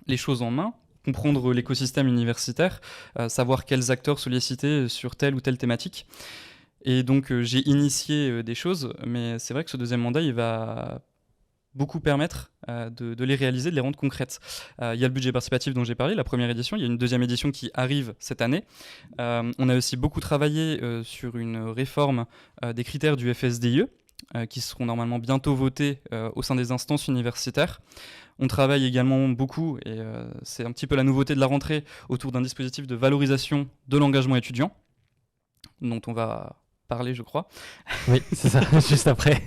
les choses en main, comprendre l'écosystème universitaire, savoir quels acteurs solliciter sur telle ou telle thématique. Et donc j'ai initié des choses, mais c'est vrai que ce deuxième mandat, il va beaucoup permettre de les réaliser, de les rendre concrètes. Il y a le budget participatif dont j'ai parlé, la première édition, il y a une deuxième édition qui arrive cette année. On a aussi beaucoup travaillé sur une réforme des critères du FSDIE, qui seront normalement bientôt votés au sein des instances universitaires. On travaille également beaucoup, et c'est un petit peu la nouveauté de la rentrée, autour d'un dispositif de valorisation de l'engagement étudiant, dont on va parler, je crois. Oui, c'est ça, juste après.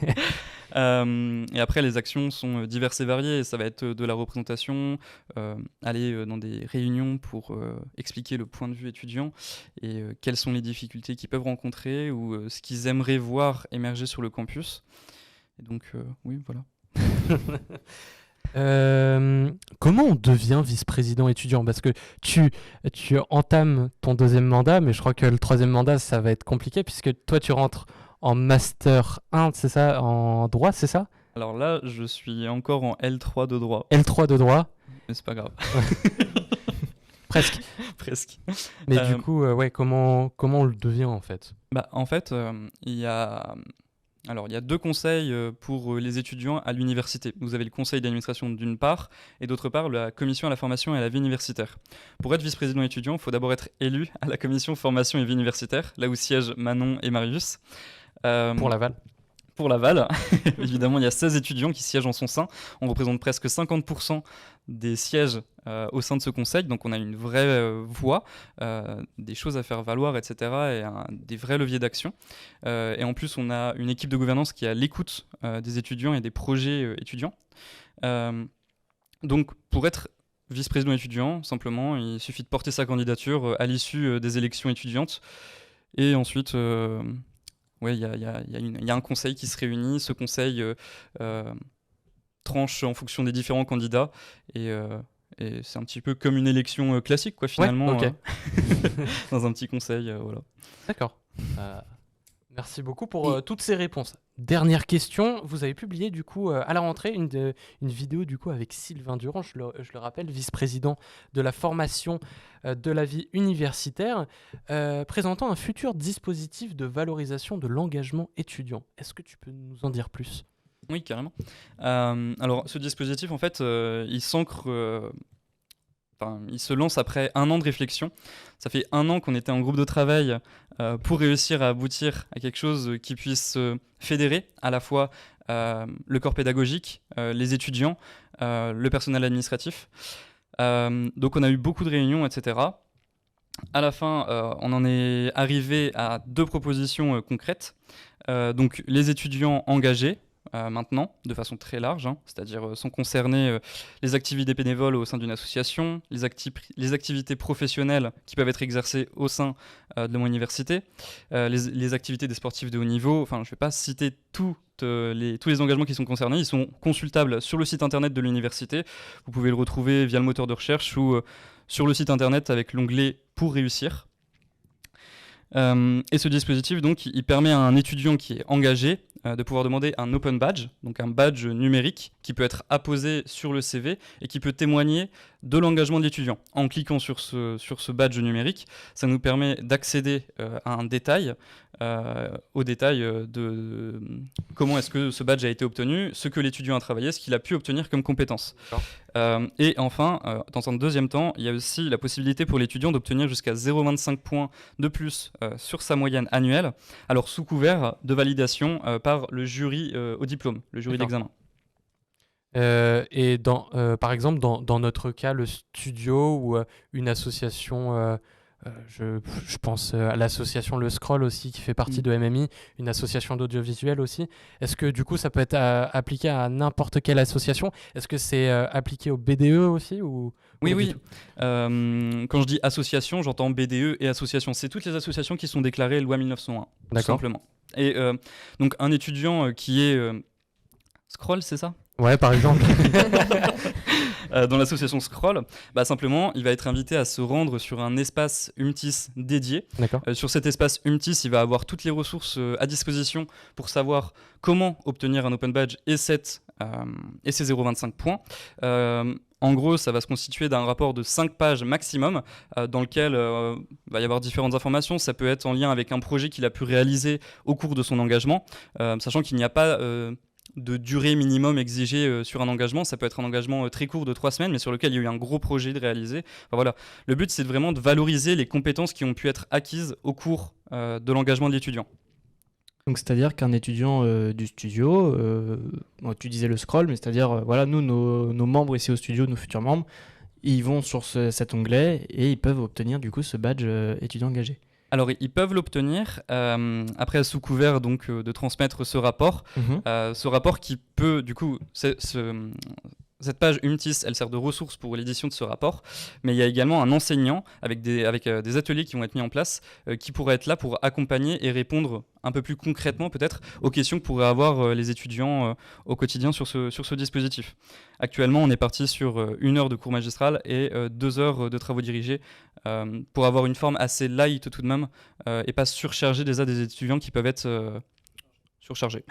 Et après, les actions sont diverses et variées. Ça va être de la représentation, aller dans des réunions pour expliquer le point de vue étudiant et quelles sont les difficultés qu'ils peuvent rencontrer ou ce qu'ils aimeraient voir émerger sur le campus. Et donc, oui, voilà. Comment on devient vice-président étudiant? Parce que tu entames ton deuxième mandat, mais je crois que le troisième mandat, ça va être compliqué, puisque toi, tu rentres en Master 1, c'est ça? En droit, c'est ça? Alors là, je suis encore en L3 de droit, L3 de droit? mais c'est pas grave. Presque. Presque. Mais Euh, du coup, ouais, comment on le devient, en fait? Bah, en fait, il y a deux conseils pour les étudiants à l'université. Vous avez le conseil d'administration d'une part, et d'autre part la commission à la formation et à la vie universitaire. Pour être vice-président étudiant, il faut d'abord être élu à la commission formation et vie universitaire, là où siègent Manon et Marius. Pour Laval? Pour Laval, évidemment, il y a 16 étudiants qui siègent en son sein. On représente presque 50% des sièges au sein de ce conseil, donc on a une vraie voix, des choses à faire valoir, etc., et des vrais leviers d'action. Et en plus, on a une équipe de gouvernance qui est à l'écoute des étudiants et des projets étudiants. Donc, pour être vice-président étudiant, simplement, il suffit de porter sa candidature à l'issue des élections étudiantes, et ensuite... ouais, il y a un conseil qui se réunit. Ce conseil tranche en fonction des différents candidats. Et c'est un petit peu comme une élection classique, quoi, finalement. ok. Dans un petit conseil, voilà. D'accord. Merci beaucoup pour toutes ces réponses. Dernière question, vous avez publié du coup à la rentrée une vidéo du coup avec Sylvain Durand, je le rappelle, vice-président de la formation de la vie universitaire, présentant un futur dispositif de valorisation de l'engagement étudiant. Est-ce que tu peux nous en dire plus? Oui, carrément. Alors, ce dispositif, en fait, il s'ancre... il se lance après 1 an de réflexion. Ça fait 1 an qu'on était en groupe de travail pour réussir à aboutir à quelque chose qui puisse fédérer à la fois le corps pédagogique, les étudiants, le personnel administratif. Donc on a eu beaucoup de réunions, etc. À la fin, on en est arrivé à 2 propositions concrètes. Donc les étudiants engagés, maintenant, de façon très large, c'est-à-dire sont concernés les activités bénévoles au sein d'une association, les activités professionnelles qui peuvent être exercées au sein de mon université, les activités des sportifs de haut niveau. Enfin, je ne vais pas citer tous les engagements qui sont concernés. Ils sont consultables sur le site internet de l'université. Vous pouvez le retrouver via le moteur de recherche ou sur le site internet avec l'onglet « Pour réussir ». Et ce dispositif, donc, il permet à un étudiant qui est engagé de pouvoir demander un open badge, donc un badge numérique qui peut être apposé sur le CV et qui peut témoigner de l'engagement de l'étudiant. En cliquant sur ce badge numérique, ça nous permet d'accéder à un détail, au détail de comment est-ce que ce badge a été obtenu, ce que l'étudiant a travaillé, ce qu'il a pu obtenir comme compétence. Et enfin, dans un deuxième temps, il y a aussi la possibilité pour l'étudiant d'obtenir jusqu'à 0,25 points de plus sur sa moyenne annuelle, alors sous couvert de validation par le jury au diplôme, le jury d'examen. Et par exemple, dans notre cas, le studio ou une association, je pense à l'association Le Scroll aussi, qui fait partie de MMI, une association d'audiovisuel aussi. Est-ce que du coup, ça peut être appliqué à n'importe quelle association? Est-ce que c'est appliqué au BDE aussi ou Oui. Quand je dis association, j'entends BDE et association. C'est toutes les associations qui sont déclarées loi 1901, tout simplement. Et donc, un étudiant qui est... Scroll, c'est ça? Ouais, par exemple. Dans l'association Scroll, simplement, il va être invité à se rendre sur un espace UMTIS dédié. Sur cet espace UMTIS, il va avoir toutes les ressources à disposition pour savoir comment obtenir un open badge et ses 0,25 points. En gros, ça va se constituer d'un rapport de 5 pages maximum dans lequel va y avoir différentes informations. Ça peut être en lien avec un projet qu'il a pu réaliser au cours de son engagement, sachant qu'il n'y a pas... de durée minimum exigée sur un engagement. Ça peut être un engagement très court de 3 semaines, mais sur lequel il y a eu un gros projet de réaliser. Enfin, voilà. Le but, c'est vraiment de valoriser les compétences qui ont pu être acquises au cours de l'engagement de l'étudiant. Donc, c'est-à-dire qu'un étudiant du studio, tu disais le Scroll, mais c'est-à-dire, voilà, nous, nos membres ici au studio, nos futurs membres, ils vont sur cet onglet et ils peuvent obtenir du coup ce badge étudiant engagé. Alors, ils peuvent l'obtenir, après sous couvert donc, de transmettre ce rapport. Ce rapport qui peut, du coup, cette page Humtis, elle sert de ressource pour l'édition de ce rapport, mais il y a également un enseignant avec des ateliers qui vont être mis en place, qui pourraient être là pour accompagner et répondre un peu plus concrètement peut-être aux questions que pourraient avoir les étudiants au quotidien sur ce dispositif. Actuellement, on est parti sur 1 heure de cours magistral et 2 heures de travaux dirigés pour avoir une forme assez light tout de même et pas surcharger des étudiants qui peuvent être surchargés.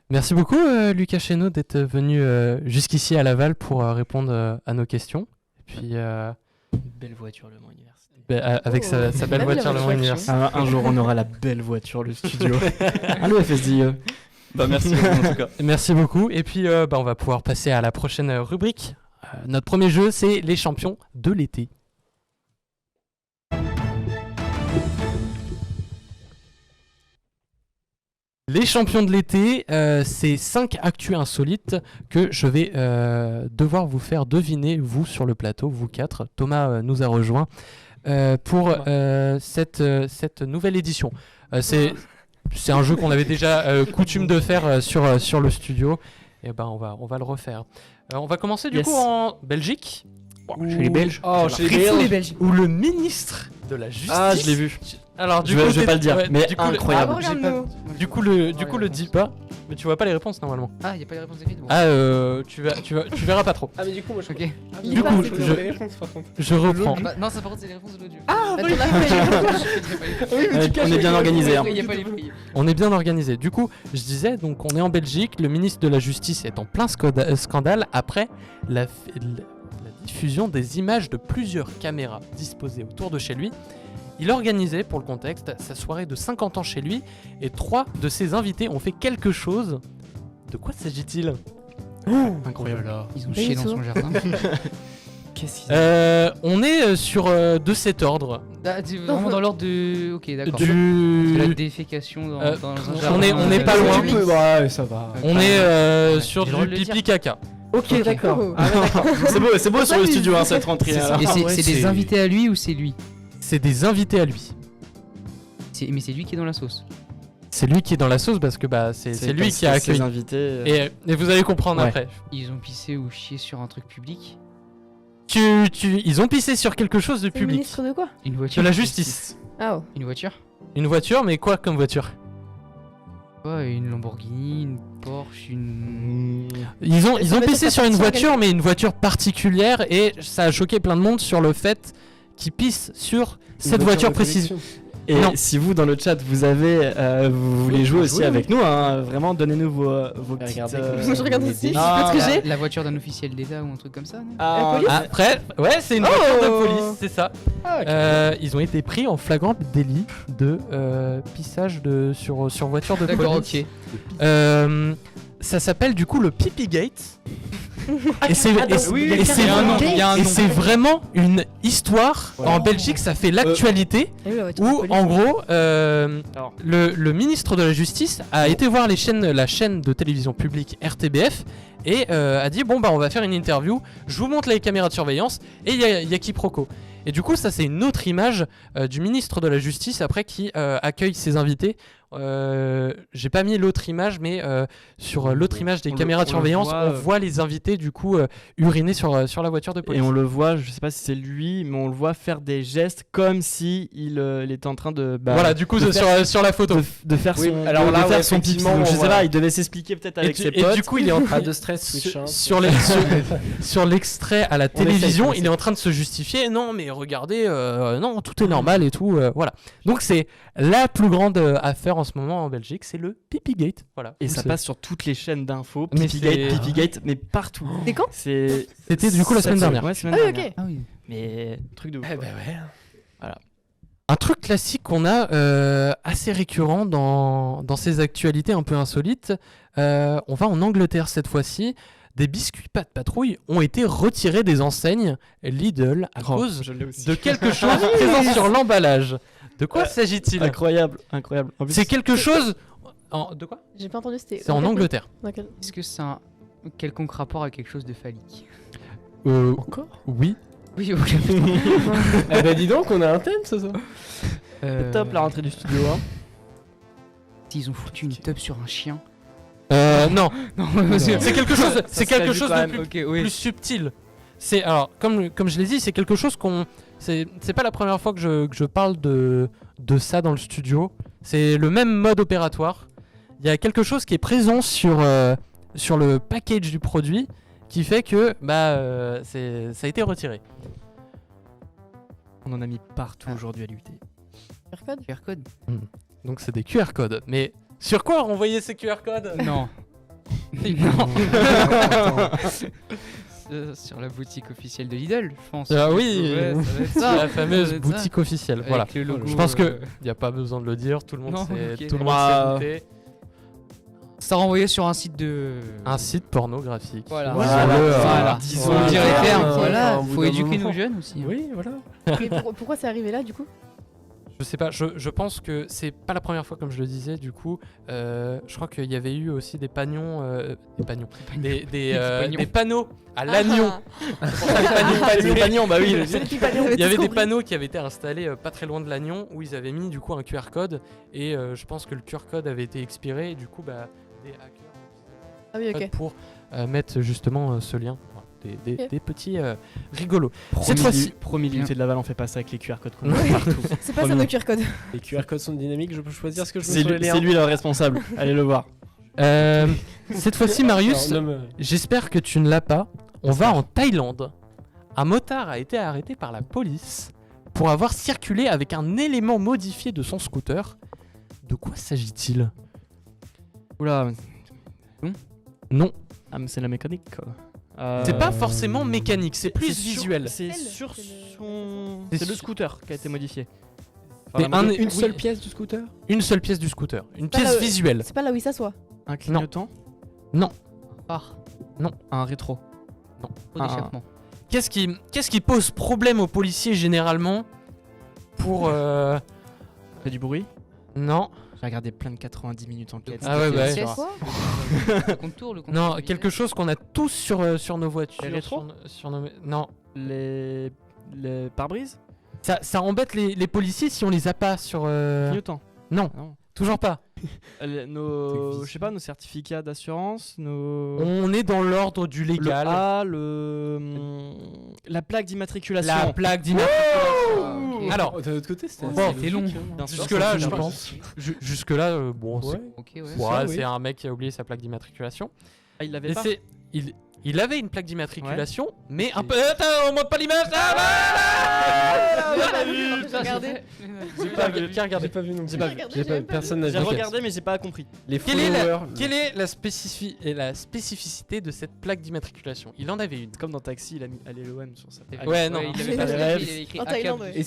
Merci beaucoup, Lucas Chénaud, d'être venu jusqu'ici à Laval pour répondre à nos questions. Et puis, Belle voiture, le Mans Université. avec sa belle Même la voiture, le Mans voiture. Université. Un jour, on aura la belle voiture, le studio. Allô, FSDIE. Merci beaucoup, en tout cas. Merci beaucoup. Et puis, on va pouvoir passer à la prochaine rubrique. Notre premier jeu, c'est les champions de l'été. Les champions de l'été, c'est 5 actus insolites que je vais devoir vous faire deviner, vous sur le plateau, vous 4. Thomas nous a rejoint pour cette nouvelle édition. C'est un jeu qu'on avait déjà coutume de faire sur le studio. Et ben on va le refaire. On va commencer du coup en Belgique. Chez les Belges. Oh, chez les Fous, Belges. les Belges. Où le ministre de la Justice. Ah, je l'ai vu. Alors du Je coup, vais pas le dire, mais du coup, incroyable. Ah, regarde-nous. Du coup, le dis pas. Mais tu vois pas les réponses normalement. Ah, y a pas les réponses des filles. Ah, tu verras pas trop. Ah, mais du coup, moi je. Ok. Ah, Du mais coup, moi, je- connais les réponses, par contre. Je reprends. Ah bah, non, ça par contre, c'est les réponses de l'audio. Ah, oui, là, On est bien organisé. Il y a pas les prix. On est bien organisé. Du coup, je disais, donc on est en Belgique. Le ministre de la Justice est en plein scandale après la diffusion des images de plusieurs caméras disposées autour de chez lui. Il organisait, pour le contexte, sa soirée de 50 ans chez lui et 3 de ses invités ont fait quelque chose. De quoi s'agit-il? Incroyable. Ils ont chié dans son jardin. Qu'est-ce qu'il On est sur de cet ordre. Ah, c'est vraiment dans l'ordre de. Ok, d'accord. Du... De la défécation dans un on est- jardin, on n'est pas loin. Tu peux, ouais, ça va. On est Ouais, sur j'ai le droit du de le dire. pipi caca. Ok, d'accord. Oh. C'est beau sur le studio, hein, cette rentrée. alors. Et ouais, c'est des c'est- invités à lui ou c'est lui? C'est des invités à lui. Mais c'est lui qui est dans la sauce. C'est lui qui est dans la sauce parce que bah, c'est lui qui a ses accueilli. invités. Et vous allez comprendre Ouais. après. Ils ont pissé ou chié sur un truc public. Ils ont pissé sur quelque chose de C'est le public. ministre de quoi? Une De voiture. la justice. Ah, oh. Une voiture. Une voiture, mais quoi comme voiture? Ouais, une Lamborghini, une Porsche, une. Ils ont Ça va pissé être sur une sur voiture, mais une voiture particulière, et ça a choqué plein de monde sur le fait qu'ils pissent sur cette voiture précise. Et Non. si vous, dans le chat, vous voulez jouer aussi avec nous, hein, vraiment, donnez-nous vos petites... Regardez Moi, je regarde aussi. Ah, Je sais pas ce que j'ai. La voiture d'un officiel d'État ou un truc comme ça, non? Ah, police Après, ouais, c'est une Oh voiture de police, c'est ça. Ah, ok. Ils ont été pris en flagrant délit de pissage sur voiture de D'accord, police. ok. Ça s'appelle du coup le Pipi Gate. Et c'est oui, et c'est Il y a un nom, il y a un et nom. c'est vraiment une histoire. Ouais. En Belgique, ça fait l'actualité. Ah oui, la voiture de Où police. en gros, Alors. le ministre de la Justice a été voir la chaîne de télévision publique RTBF et a dit bon bah on va faire une interview, je vous montre les caméras de surveillance et il y a quiproquo. Et du coup ça c'est une autre image du ministre de la Justice après qui accueille ses invités. J'ai pas mis l'autre image, mais sur l'autre image des On caméras de le surveillance, voit, on voit les invités du coup uriner sur la voiture de police. Et on le voit, je sais pas si c'est lui, mais on le voit faire des gestes comme si il était en train de... bah, voilà, du coup de faire- sur la photo. de faire Oui, son, alors de là, faire ouais, son pipi. effectivement, Donc, je sais voilà. pas, il devait s'expliquer peut-être avec ses Et potes. du coup il est en train Pas de stress, Switch. hein. sur l'extrait à la télévision, essaye. il est en train de se justifier. Non, mais regardez, non, tout est normal et tout. Voilà. Donc c'est la plus grande affaire en ce moment en Belgique, c'est le Pipigate. Voilà. Et Donc, ça c'est- passe sur toutes les chaînes d'infos. Mais Pipigate, mais partout. C'est quand? C'était du coup la semaine dernière. Ouais, semaine Ah oui, dernière. ok. Ah oui. Mais truc de ouf. Eh quoi. ben ouais. Un truc classique qu'on a assez récurrent dans ces actualités un peu insolites. On va en Angleterre cette fois-ci. Des biscuits pas de patrouille ont été retirés des enseignes Lidl à Oh, cause je l'ai aussi. de quelque chose présent sur l'emballage. De quoi s'agit-il? Incroyable, incroyable. En plus, C'est quelque chose. De quoi? J'ai pas entendu, c'était. C'est en Angleterre. D'accord. Est-ce que c'est un quelconque rapport avec quelque chose de phallique? Encore Oui. Oui, ok. Eh ben dis donc, on a un thème ce soir. c'est top la rentrée du studio. Hein. S'ils ont foutu une teub sur un chien. Non, c'est quelque chose, c'est quelque chose de plus oui. subtil. C'est alors comme je l'ai dit, c'est quelque chose qu'on c'est pas la première fois que je parle de ça dans le studio. C'est le même mode opératoire. Il y a quelque chose qui est présent sur le package du produit qui fait que ça a été retiré. On en a mis partout aujourd'hui à l'UT. QR code. Donc c'est des QR codes. Mais sur quoi renvoyer ces QR codes? Non. Sur la boutique officielle de Lidl, je pense. Ah oui, Ouais, ça va être c'est ça. la fameuse Ça va être boutique officielle. Avec Voilà. le logo, Je pense que il n'y a pas besoin de le dire. Tout le monde Non, sait. ok. Tout le monde Bah, sait douter. ça renvoyait sur un site de. Un site pornographique. Voilà. Voilà. Disons Voilà. le dire les termes. Voilà. Voilà. Au bout Faut d'un éduquer moment. nos jeunes aussi. Oui, voilà. Et pourquoi c'est arrivé là du coup? Je sais pas, je pense que c'est pas la première fois comme je le disais, du coup, je crois qu'il y avait eu aussi des pagnons, des panneaux à l'agnon. Le pagnon, bah oui. Il y avait des panneaux qui avaient été installés pas très loin de l'agnon où ils avaient mis du coup un QR code et je pense que le QR code avait été expiré et du coup des hackers Ah oui, ok. pour mettre justement ce lien. Voilà, des petits rigolos. Cette Cette fois-ci- Promis, l'UT de Laval, on fait pas ça avec les QR codes qu'on a partout. C'est pas ça nos QR codes. Les QR codes sont dynamiques, je peux choisir ce que je veux C'est sur les lui, liens. c'est lui le responsable. Allez le voir. Cette fois-ci, Marius, Alors, j'espère que tu ne l'as pas. On va en Thaïlande. Un motard a été arrêté par la police pour avoir circulé avec un élément modifié de son scooter. De quoi s'agit-il? Oula. Non, Ah, mais c'est la mécanique quoi. c'est pas forcément mécanique, c'est plus visuel. C'est C'est sur le- son. C'est C'est le su- scooter qui a été modifié. Mais Enfin, un- une oui, seule pièce du scooter. Une seule pièce du scooter, une Pas pièce là- visuelle. C'est pas là où il s'assoit. un clignotant. Un rétro. Trop d'échappement. Qu'est-ce qui pose problème aux policiers généralement pour Fait du bruit. non, J'ai regardé plein de 90 minutes enquête. Ah ouais, bah ouais. Pièce. Quoi? Le contour. non, visuel. quelque chose qu'on a tous sur nos voitures, Les rétros sur nos non. Les pare-brises. Ça embête les policiers si on les a pas sur Clignotant. non, Non. toujours pas. Nos, je sais pas, nos certificats d'assurance, nos. On est dans l'ordre du légal. La plaque d'immatriculation. La plaque d'immatriculation. Ok. Alors, de l'autre côté, c'était Bon, c'était long. Bien sûr, jusque-là, c'est je super pense. Jusque-là, bon, Ouais. Ok, ouais. ouais, ça, oui. c'est un mec qui a oublié sa plaque d'immatriculation. Ah, il l'avait Et pas. il avait une plaque d'immatriculation, mais un peu. Attends, on montre pas l'image. Regardez. J'ai pas vu. Qui a regardé? J'ai pas vu non plus. J'ai pas regardé, J'ai j'ai même pas Personne n'a J'ai vu. regardé, mais j'ai pas compris. Les Quelle est followers. la spécificité de cette plaque d'immatriculation? Il en avait une. Comme dans Taxi, il a mis allez l'OM sur sa plaque. Ouais, non. il avait avait pas pas les rêves. il avait écrit En ACAB Thaïlande, dessus. ouais.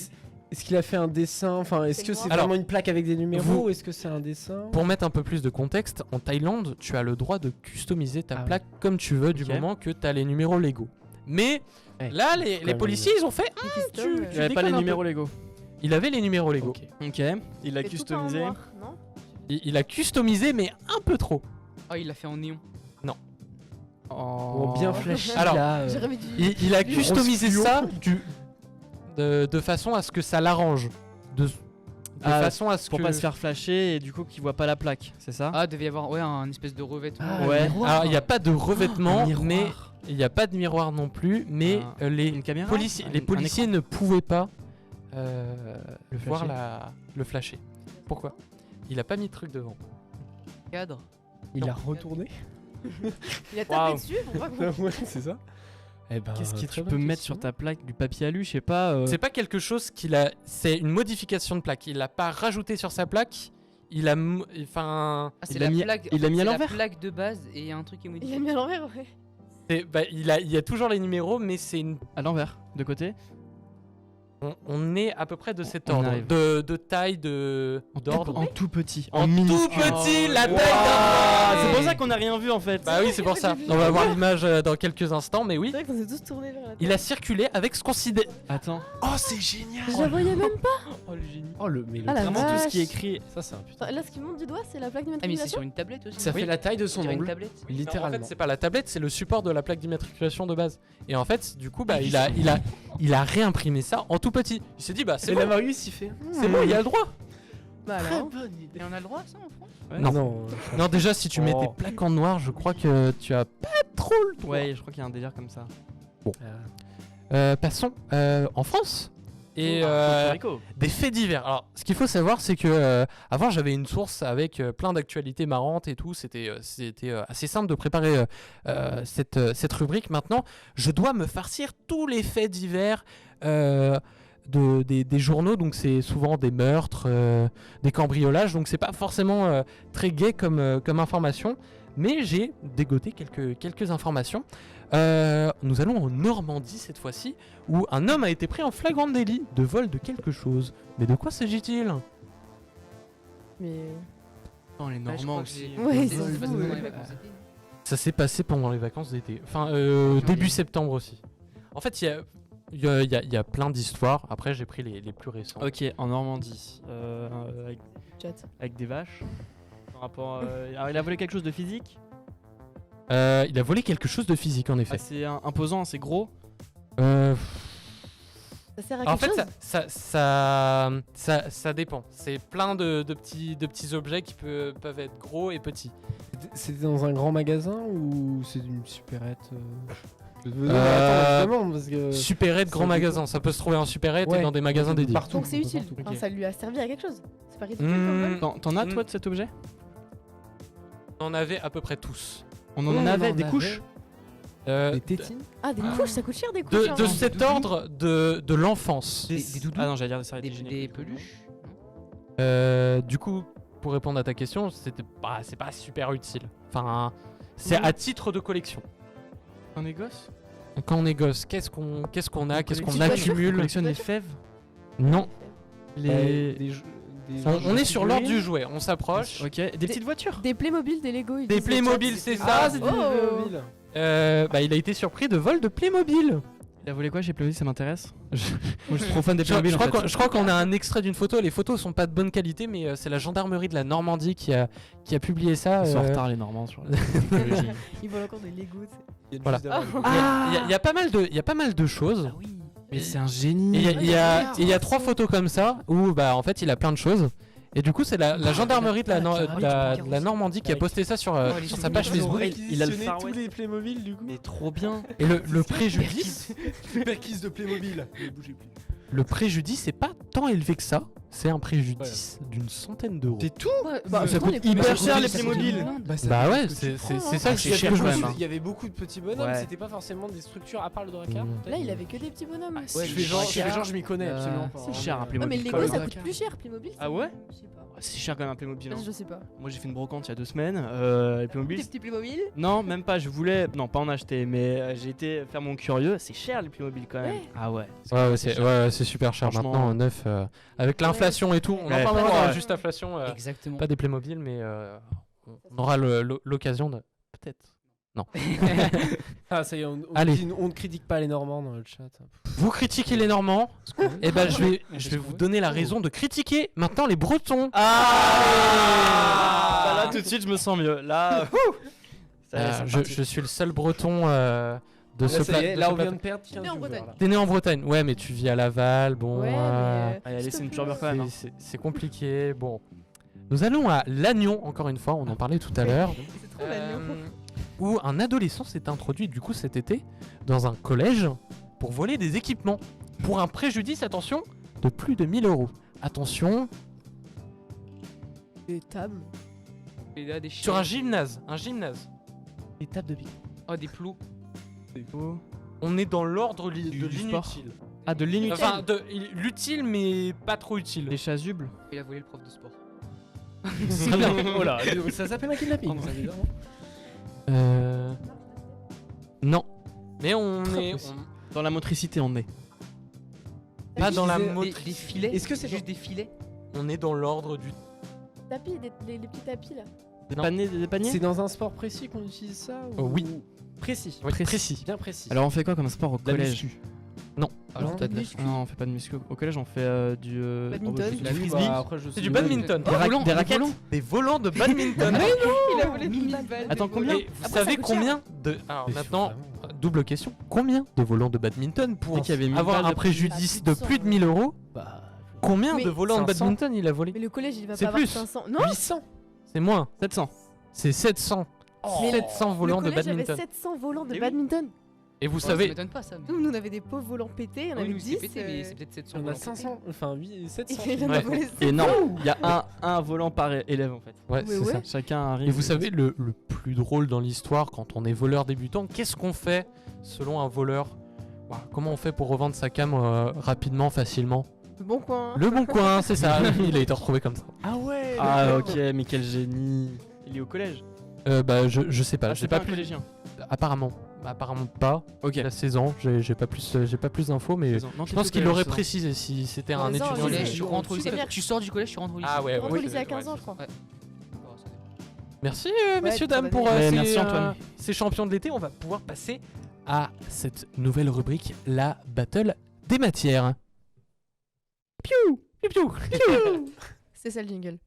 Est-ce qu'il a fait un dessin? Enfin, est-ce que C'est c'est moi. Alors, vraiment une plaque avec des numéros vous- ou est-ce que c'est un dessin? Pour mettre un peu plus de contexte, en Thaïlande, tu as le droit de customiser ta Ah ouais. plaque comme tu veux du Ok. moment que tu as les numéros légaux. Mais Ouais. là, les même policiers, ils ont fait. Tu Il avait pas les numéros légaux. Il avait les numéros légaux. Ok. Ok. Il l'a customisé. Non? Il a customisé, mais un peu trop. Ah, il l'a fait en néon. Oh, bien flashy. Alors, là. J'ai rêvé du. Il a Du customisé rose ça de façon à ce que ça l'arrange. De Ah, façon à ce Pour que. pas se faire flasher et du coup qu'il voit pas la plaque, c'est ça? Ah, devait y avoir un espèce de revêtement. Ah, ouais. Alors, il n'y a pas de revêtement, Un miroir. mais il n'y a pas de miroir non plus, mais les Une caméra? les policiers ne pouvaient pas Le voir flasher. le flasher. Pourquoi? Il a pas mis de truc devant. Cadre. Il a retourné. Il a tapé Waouh. dessus pour pas qu'on. Ouais, c'est ça. Eh ben, Qu'est-ce que très tu bonne peux mettre question. sur ta plaque? Du papier alu, je sais pas. C'est pas quelque chose qu'il a. C'est une modification de plaque. Il l'a pas rajouté sur sa plaque. Il a. Enfin. Ah, c'est Il l'a la mis- plaque. il l'a mis à c'est la l'envers. plaque de base et un truc qui est Il modifié. a mis à l'envers, ouais. Il y a toujours les numéros, mais c'est une. À l'envers, de côté. On est à peu près de cet On ordre. arrive. De taille, d'ordre. En tout petit. En minuscule. tout petit, la taille Wow. d'un. C'est pour ça qu'on a rien vu en fait. Bah oui, c'est pour ça. On va voir l'image dans quelques instants, mais oui. C'est vrai qu'on s'est tous tournés vers la Il a circulé avec ce qu'on considère. Attends. Oh, c'est génial. Je la voyais même pas. Oh le génie. Oh, mais Ah, la Vraiment tout ce qui est vache. écrit. Ça, c'est un putain. Là, ce qui monte du doigt, c'est la plaque Ah, mais c'est d'immatriculation. sur une tablette aussi. Ça fait la taille de son On dirait une ongle. tablette. En Littéralement. fait, c'est pas la tablette, c'est le support de la plaque d'immatriculation de base. Et en fait, du coup, bah, il a réimprimé ça en tout petit. Il s'est dit, bah, c'est Et bon, la Marius, il fait. c'est bon, il a le droit. Bah Très alors. bonne idée. Et on a le droit à ça en France? Non. Non. Non, déjà, si tu mets Oh. tes plaques en noir, je crois que tu as pas trop le droit. Ouais, je crois qu'il y a un délire comme ça. Passons en France. Et Porto Rico. des faits divers. Alors, ce qu'il faut savoir, c'est que avant, j'avais une source avec plein d'actualités marrantes et tout. C'était assez simple de préparer cette rubrique. Maintenant, je dois me farcir tous les faits divers des journaux. Donc, c'est souvent des meurtres, des cambriolages. Donc, c'est pas forcément très gai comme information. Mais j'ai dégoté quelques informations. Nous allons en Normandie cette fois-ci, où un homme a été pris en flagrant délit de vol de quelque chose. Mais de quoi s'agit-il? Mais. Non, les Bah, je Normands crois que aussi. j'ai- Ouais, c'est c'est passé fou, pendant ouais. les vacances d'été. Ça s'est passé pendant les vacances d'été. Enfin, début septembre aussi. En fait, il y a plein d'histoires. Après, j'ai pris les plus récentes. Ok, en Normandie. Chat. Avec des vaches. Par rapport, alors, il a volé quelque chose de physique. Il a volé quelque chose de physique, en effet. Assez imposant, assez gros. Ça sert à En quelque fait, chose ça dépend. C'est plein de petits objets qui peuvent être gros et petits. C'était dans un grand magasin ou c'est une supérette attends, évidemment, parce que Supérette, ça grand dépend. magasin. Ça peut se trouver en supérette Ouais. et dans des magasins dédiés. Partout. Donc c'est utile. partout. Enfin, Ok. ça lui a servi à quelque chose. C'est pas ridicule Mmh. comme vol. T'en as toi de cet objet? On en avait à peu près tous. On en Ouais, on avait en des avait. couches. Des tétines. Ah, des couches, ça coûte cher des couches. De hein. cet ordre de l'enfance. Des doudous? Ah non, j'allais dire des serviettes Des hygiéniques. peluches? Du coup, pour répondre à ta question, c'est pas super utile. Enfin, c'est à titre de collection. On est gosse. Quand on est gosse, qu'est-ce qu'on a, qu'est-ce qu'on collectionne- On accumule? collectionne les fèves. Non, Les. on est sur l'ordre du jouet, on s'approche. Ok, des petites voitures. Des Playmobil, des Lego. ils Des disent dans le Playmobil, chat. c'est ça. Ah, c'est des Oh. Playmobil. Il a été surpris de vol de Playmobil. Il a volé quoi chez Playmobil? Ça m'intéresse. Moi, je suis trop fan des Je Playmobil. je crois qu'on a un extrait d'une photo. Les photos sont pas de bonne qualité, mais c'est la gendarmerie de la Normandie qui a publié ça. Ils sont en retard les Normands sur la. Ils volent encore des Lego. tu sais. Il y a Voilà. juste d'avoir- Il y a pas mal de choses. Ah oui. Mais c'est un Et génie. il y a 3 photos comme ça où bah en fait il a plein de choses. Et du coup c'est la gendarmerie de la Normandie qui a posté ça sur sa page Ils ont Facebook. Il a le réquisitionné Far tous West. les Playmobil du coup. Mais trop bien. Et le préjudice, Perquise de Playmobil. Ne bougez plus. le préjudice est pas tant élevé que ça. C'est un préjudice d'une centaine d'euros. C'est tout. Bah, ça pourtant, coûte les hyper Playmobil, cher, les c'est Playmobil. une blinde. Bah ouais, que c'est tu prends, c'est hein. ça Ah, que c'est je cher me quand suis- même, hein. Il y avait beaucoup de petits bonhommes, Ouais. c'était pas forcément des structures à part le Drakkar. Mmh. peut-être. Là, il avait que des petits bonhommes. Je Ouais, fais mais genre, Drakkar, je m'y connais absolument pas. c'est cher, un Non, Playmobil. mais Comme Lego, le ça Drakkar. coûte plus cher. Playmobil. Ah ouais? Je sais pas. C'est cher quand même un Playmobil. hein. Je sais pas. Moi j'ai fait une brocante il y a 2 semaines. Les Playmobil. Des petits Playmobil. Non, même pas. Je voulais. Non, pas en acheter. Mais j'ai été faire mon curieux. C'est cher les Playmobil quand même. Ouais. Ah ouais. Ouais, c'est super cher Franchement. maintenant neuf avec l'inflation et tout. On en Ouais. parlera Ouais. dans juste inflation. Exactement. Pas des Playmobil, mais on aura l'occasion de peut-être. Non. Ah, ça y est, Allez. on ne critique pas les Normands dans le chat. Vous critiquez les Normands, et ben je vais Parce vous qu'on- donner la raison de critiquer maintenant les Bretons. Ah bah là tout de suite je me sens mieux. Là. Ça y est, c'est Je parti. suis le seul Breton de Là, ce ça y est, plat. là, on vient de perdre 15 Né en viewers, Bretagne. là. T'es né en Bretagne, ouais, mais tu vis à Laval, bon. Ouais, mais. Allez, s'il laissez te une plaît. turbure quand même. hein. c'est compliqué, bon. Nous allons à Lannion, encore une fois, on en parlait tout à l'heure. C'est trop l'agneau. Où un adolescent s'est introduit du coup cet été dans un collège pour voler des équipements pour un préjudice, attention, de plus de 1000 euros. Attention, Des tables. Et là, des sur un chiens. gymnase. Des tables de pique. Oh, des plots. On est dans l'ordre de Du sport. l'inutile. Ah, de l'inutile. Enfin, de l'utile mais pas trop utile. Des chasubles. Il a volé le prof de sport. Très bien. Oh là, ça s'appelle un kidnapping. ça, évidemment. Non. Mais on Très est précis. Dans la motricité on est. pas dans la Des- Des motrice. filets. Est-ce que c'est juste des filets? On est dans l'ordre du. Tapis, les petits tapis là. Des Non. paniers, des paniers. C'est dans un sport précis qu'on utilise ça ou... Oui. Précis. Oui, précis. Bien précis. Alors on fait quoi comme sport au De la collège? muscu. Alors, Non, t'as de la- muscu. Non, on fait pas de muscu. Au collège, on fait du Badminton. du La nuit, frisbee. bah, après, je C'est sais du pas. badminton. Des ra- des raquettes. Des volants de badminton. Il a volé 1000 balles. Attends, combien? Et vous Après, ça savez coûte cher. combien de. Alors Mais maintenant, vraiment. double question. Combien de volants de badminton pour C'est qu'il y avait 1000 avoir balles un de- préjudice Ah, de plus de 1000 euros? Bah, Combien Mais de volants de 500? badminton il a volé? Mais le collège, il va C'est pas avoir plus. 500. Non, 800. C'est moins. 700. C'est 700. Mais 700 le volants de collège avait badminton. 700 volants de Eh oui. badminton. Et vous Ça savez, m'étonne pas ça. Nous, on avait des pauvres volants pétés, on Oui, avait nous, 10. c'est pété, mais c'est peut-être 700. On a volants. 500, enfin 700. Il en a Ouais. volé Énorme. Il y a un volant par élève en fait. ouais, Mais c'est ouais. ça. Chacun arrive. Et vous savez, le plus drôle dans l'histoire, quand on est voleur débutant, qu'est-ce qu'on fait selon un voleur? Bah, comment on fait pour revendre sa cam rapidement, facilement? Le bon coin. Le bon coin, c'est ça. Il a été retrouvé comme ça. Ah ouais. Ah ok, mais quel génie. Il est au collège. Bah, je sais pas. Ah, J'ai c'est pas pas un plus. collégien. Apparemment. Apparemment pas. Ok. Il a 16 ans. J'ai pas plus d'infos, mais Non, je pense qu'il l'aurait précisé si c'était un 16 ans, étudiant. oui, Collège, c'est- tu rentres au lycée. super. Tu sors du collège, tu rentres au lycée. Ah ouais, On rentre ouais, au lycée c'est- à 15 ans, ouais, je crois. Ouais. Merci Ouais, messieurs très dames bonne pour idée. Ouais, ces, merci, Antoine. ces champions de l'été. On va pouvoir passer à cette nouvelle rubrique, la battle des matières. Piou, piou, piou, piou. C'est ça le jingle.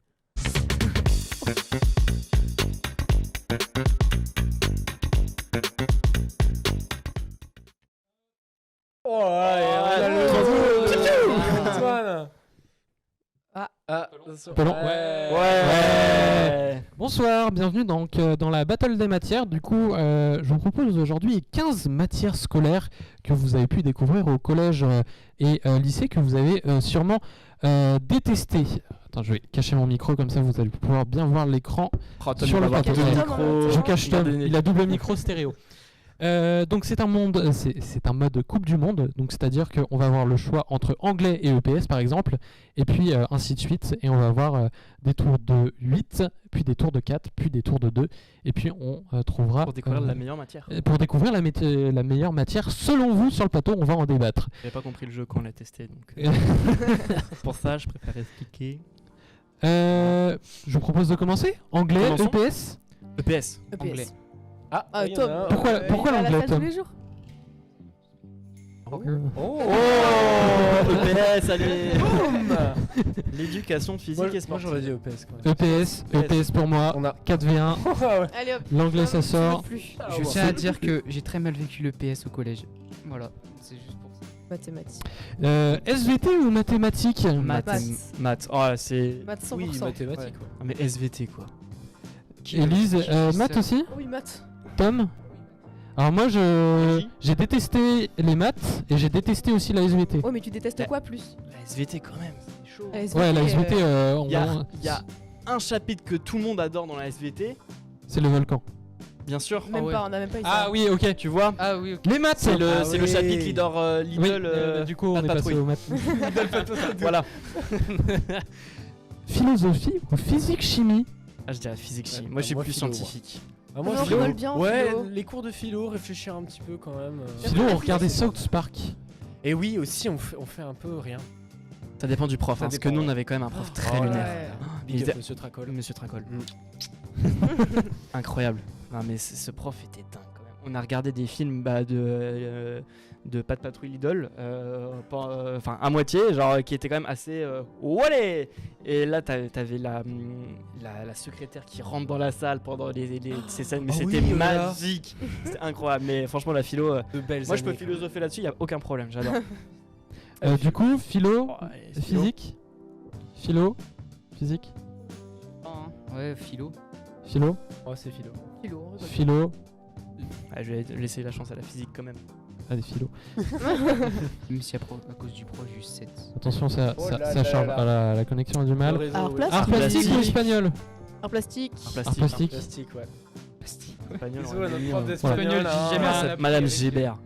Oh là, Antoine. Ah. Attention. Pelon. Ouais. Bonsoir, bienvenue donc dans la battle des matières. Du coup, je vous propose aujourd'hui 15 matières scolaires que vous avez pu découvrir au collège et lycée que vous avez sûrement détestées. Attends, je vais cacher mon micro comme ça vous allez pouvoir bien voir l'écran. Oh, Tom, Sur il le va avoir plateau. deux Tom, micros. en même temps. Je cache Tom, Regardez. il a double micro stéréo. Donc c'est un monde, c'est un mode Coupe du Monde, donc c'est-à-dire qu'on va avoir le choix entre anglais et EPS par exemple, et puis ainsi de suite, et on va avoir des tours de 8, puis des tours de 4, puis des tours de 2, et puis on trouvera... Pour découvrir la meilleure matière. pour découvrir la meilleure matière, selon vous, sur le plateau, on va en débattre. J'avais pas compris le jeu quand on l'a testé, donc pour ça, je préfère expliquer. Je vous propose de commencer. Anglais, Commençons. EPS. EPS. Anglais. EPS. Ah, Ah, il y en a Tom. un. Pourquoi- pourquoi il va à la l'anglais, salle Tom tous les jours. Oh. EPS, allez. L'éducation physique et Moi sportive. j'aurais dit EPS quand même. EPS pour moi. On a. 4v1. Ah ouais. Allez hop. L'anglais ça Tom, sort. tu veux plus. Ah Je ouais. tiens à dire que j'ai très mal vécu le PS au collège. Voilà, c'est juste pour ça. Mathématiques. SVT ou mathématiques? Maths. Oh, c'est. Maths 100%. Oui, mathématiques. Ouais. Ah, mais SVT quoi. Élise, maths aussi? Oh oui, maths. Tom? Alors moi j'ai détesté les maths et j'ai détesté aussi la SVT. Oh, mais tu détestes Bah, quoi plus? La SVT quand même, c'est chaud. La SVT, Ouais, la SVT, Il y a un chapitre que tout le monde adore dans la SVT, c'est le volcan. bien sûr. Même ouais. pas, on a même pas eu ça. Ah oui, ok. Tu vois, Ah oui, ok. Les maths, c'est le, Ah c'est le oui. chapitre Lidl, Oui, Lidl du coup on Pat est passé Patrouille. aux maths. Voilà. Philosophie ou physique chimie? Ah, je dirais physique chimie. Ouais, Moi, je suis moi, plus philo, scientifique. Ah, moi, Non, on philo. rigole bien en Ouais, philo. les cours de philo, réfléchir un petit peu quand même. Philo, on regardait South Park. Et oui, aussi, on fait un peu rien. Ça dépend du prof, Ça parce dépend, que nous, on ouais. avait quand même un prof très Oh là lunaire. Ouais. Il Big était- up, Monsieur Tracol. Monsieur Tracol. Mm. Incroyable. Non, mais ce prof était dingue quand même. On a regardé des films de Pat Patrouille Lidl, enfin à moitié, genre qui était quand même assez. Wallet. Et là, t'avais la secrétaire qui rentre dans la salle pendant ces scènes, mais Oh c'était oui, voilà. magique. C'était incroyable. Mais franchement, la philo, De belles moi je peux années, philosopher là-dessus, y a aucun problème, j'adore. Du coup, philo, Oh, allez, philo. physique. Philo, physique, Ouais, philo. philo, Oh, c'est philo. Philo, on rigole. philo. Ah, je vais laisser la chance à la physique quand même. Allez, philo. Même si à cause du pro, j'ai juste 7. Attention, ça, Oh ça, là ça là charge. là. Ah, la connexion a du Le mal. réseau, Alors, oui. place, Art Plastique. plastique ou espagnol? Art plastique. Un Art plastique. Plastique, ouais. Espagnol, Désolé, on a notre mis, prof hein. d'espagnol. Espagnol, hein. j'ai jamais Ah, rien appris Madame avec- Gébert.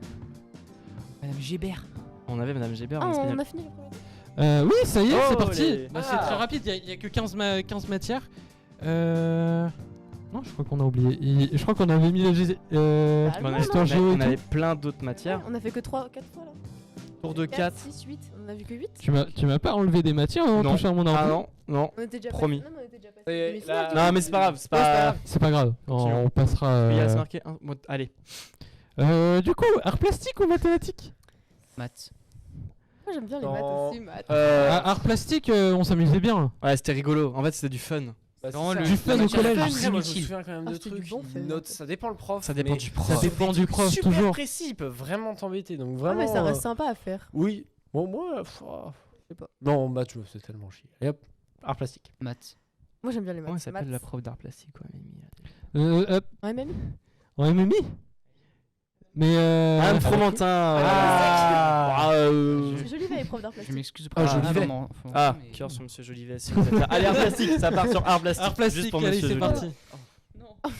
Madame Gébert. On avait Madame Gébert Ah, en on espagnol. a fini le premier. Oui, ça y est, Oh, c'est parti. les- Bah, c'est Ah. très rapide, il y a que 15 matières. Non, je crois qu'on a oublié. Je crois qu'on avait mis le Bah, On non, avait, Histoire géo et on avait tout. plein d'autres matières. On a fait que 4 fois là. Tour de 4. 6, 8. On a vu que 8. Tu m'as pas enlevé des matières en Non. touchant à mon Ah ordi? non. On était déjà Promis. Passé. Non, mais on était déjà passé. Ça y est, Demi-finale, là- tu vois. Non, mais c'est pas grave, c'est Ouais, c'est pas pas. grave. C'est pas grave, Continuons. on passera. Il y a se marquer un. Bon, allez. Du coup, art plastique ou mathématiques? Maths. Moi j'aime bien les Non. maths aussi, maths. Art plastique, on s'amusait bien. Ouais, c'était rigolo. En fait, c'était du fun. Bah, c'est Vraiment, ça. le- Du fun la au matière collège. fun, Après, moi, je me inutile. souviens quand même Ah, de c'était du trucs. bon fait, Notes, ça dépend le prof. Ça dépend mais du prof. Ça dépend du prof, super toujours. précis, ils peuvent vraiment t'embêter. Donc Ah, vraiment. mais ça reste sympa à faire. Oui. Bon, moi, sais pas. Non, maths, je me fais tellement chier. Et hop, art plastique. Maths. Moi j'aime bien les maths. Comment elle s'appelle Maths. la prof d'art plastique quoi, Mimi, là, déjà Ouais, même. En MMI. Mais Anne Fromentin. C'est joli, les profs d'art Je plastique. m'excuse Ah, pour Jolivet. Ah, cœur sur Monsieur Jolivet. s'il vous plaît. Allez, art plastique, ça part sur art plastique. Art plastique, juste pour allez, Monsieur c'est Jolivet. parti.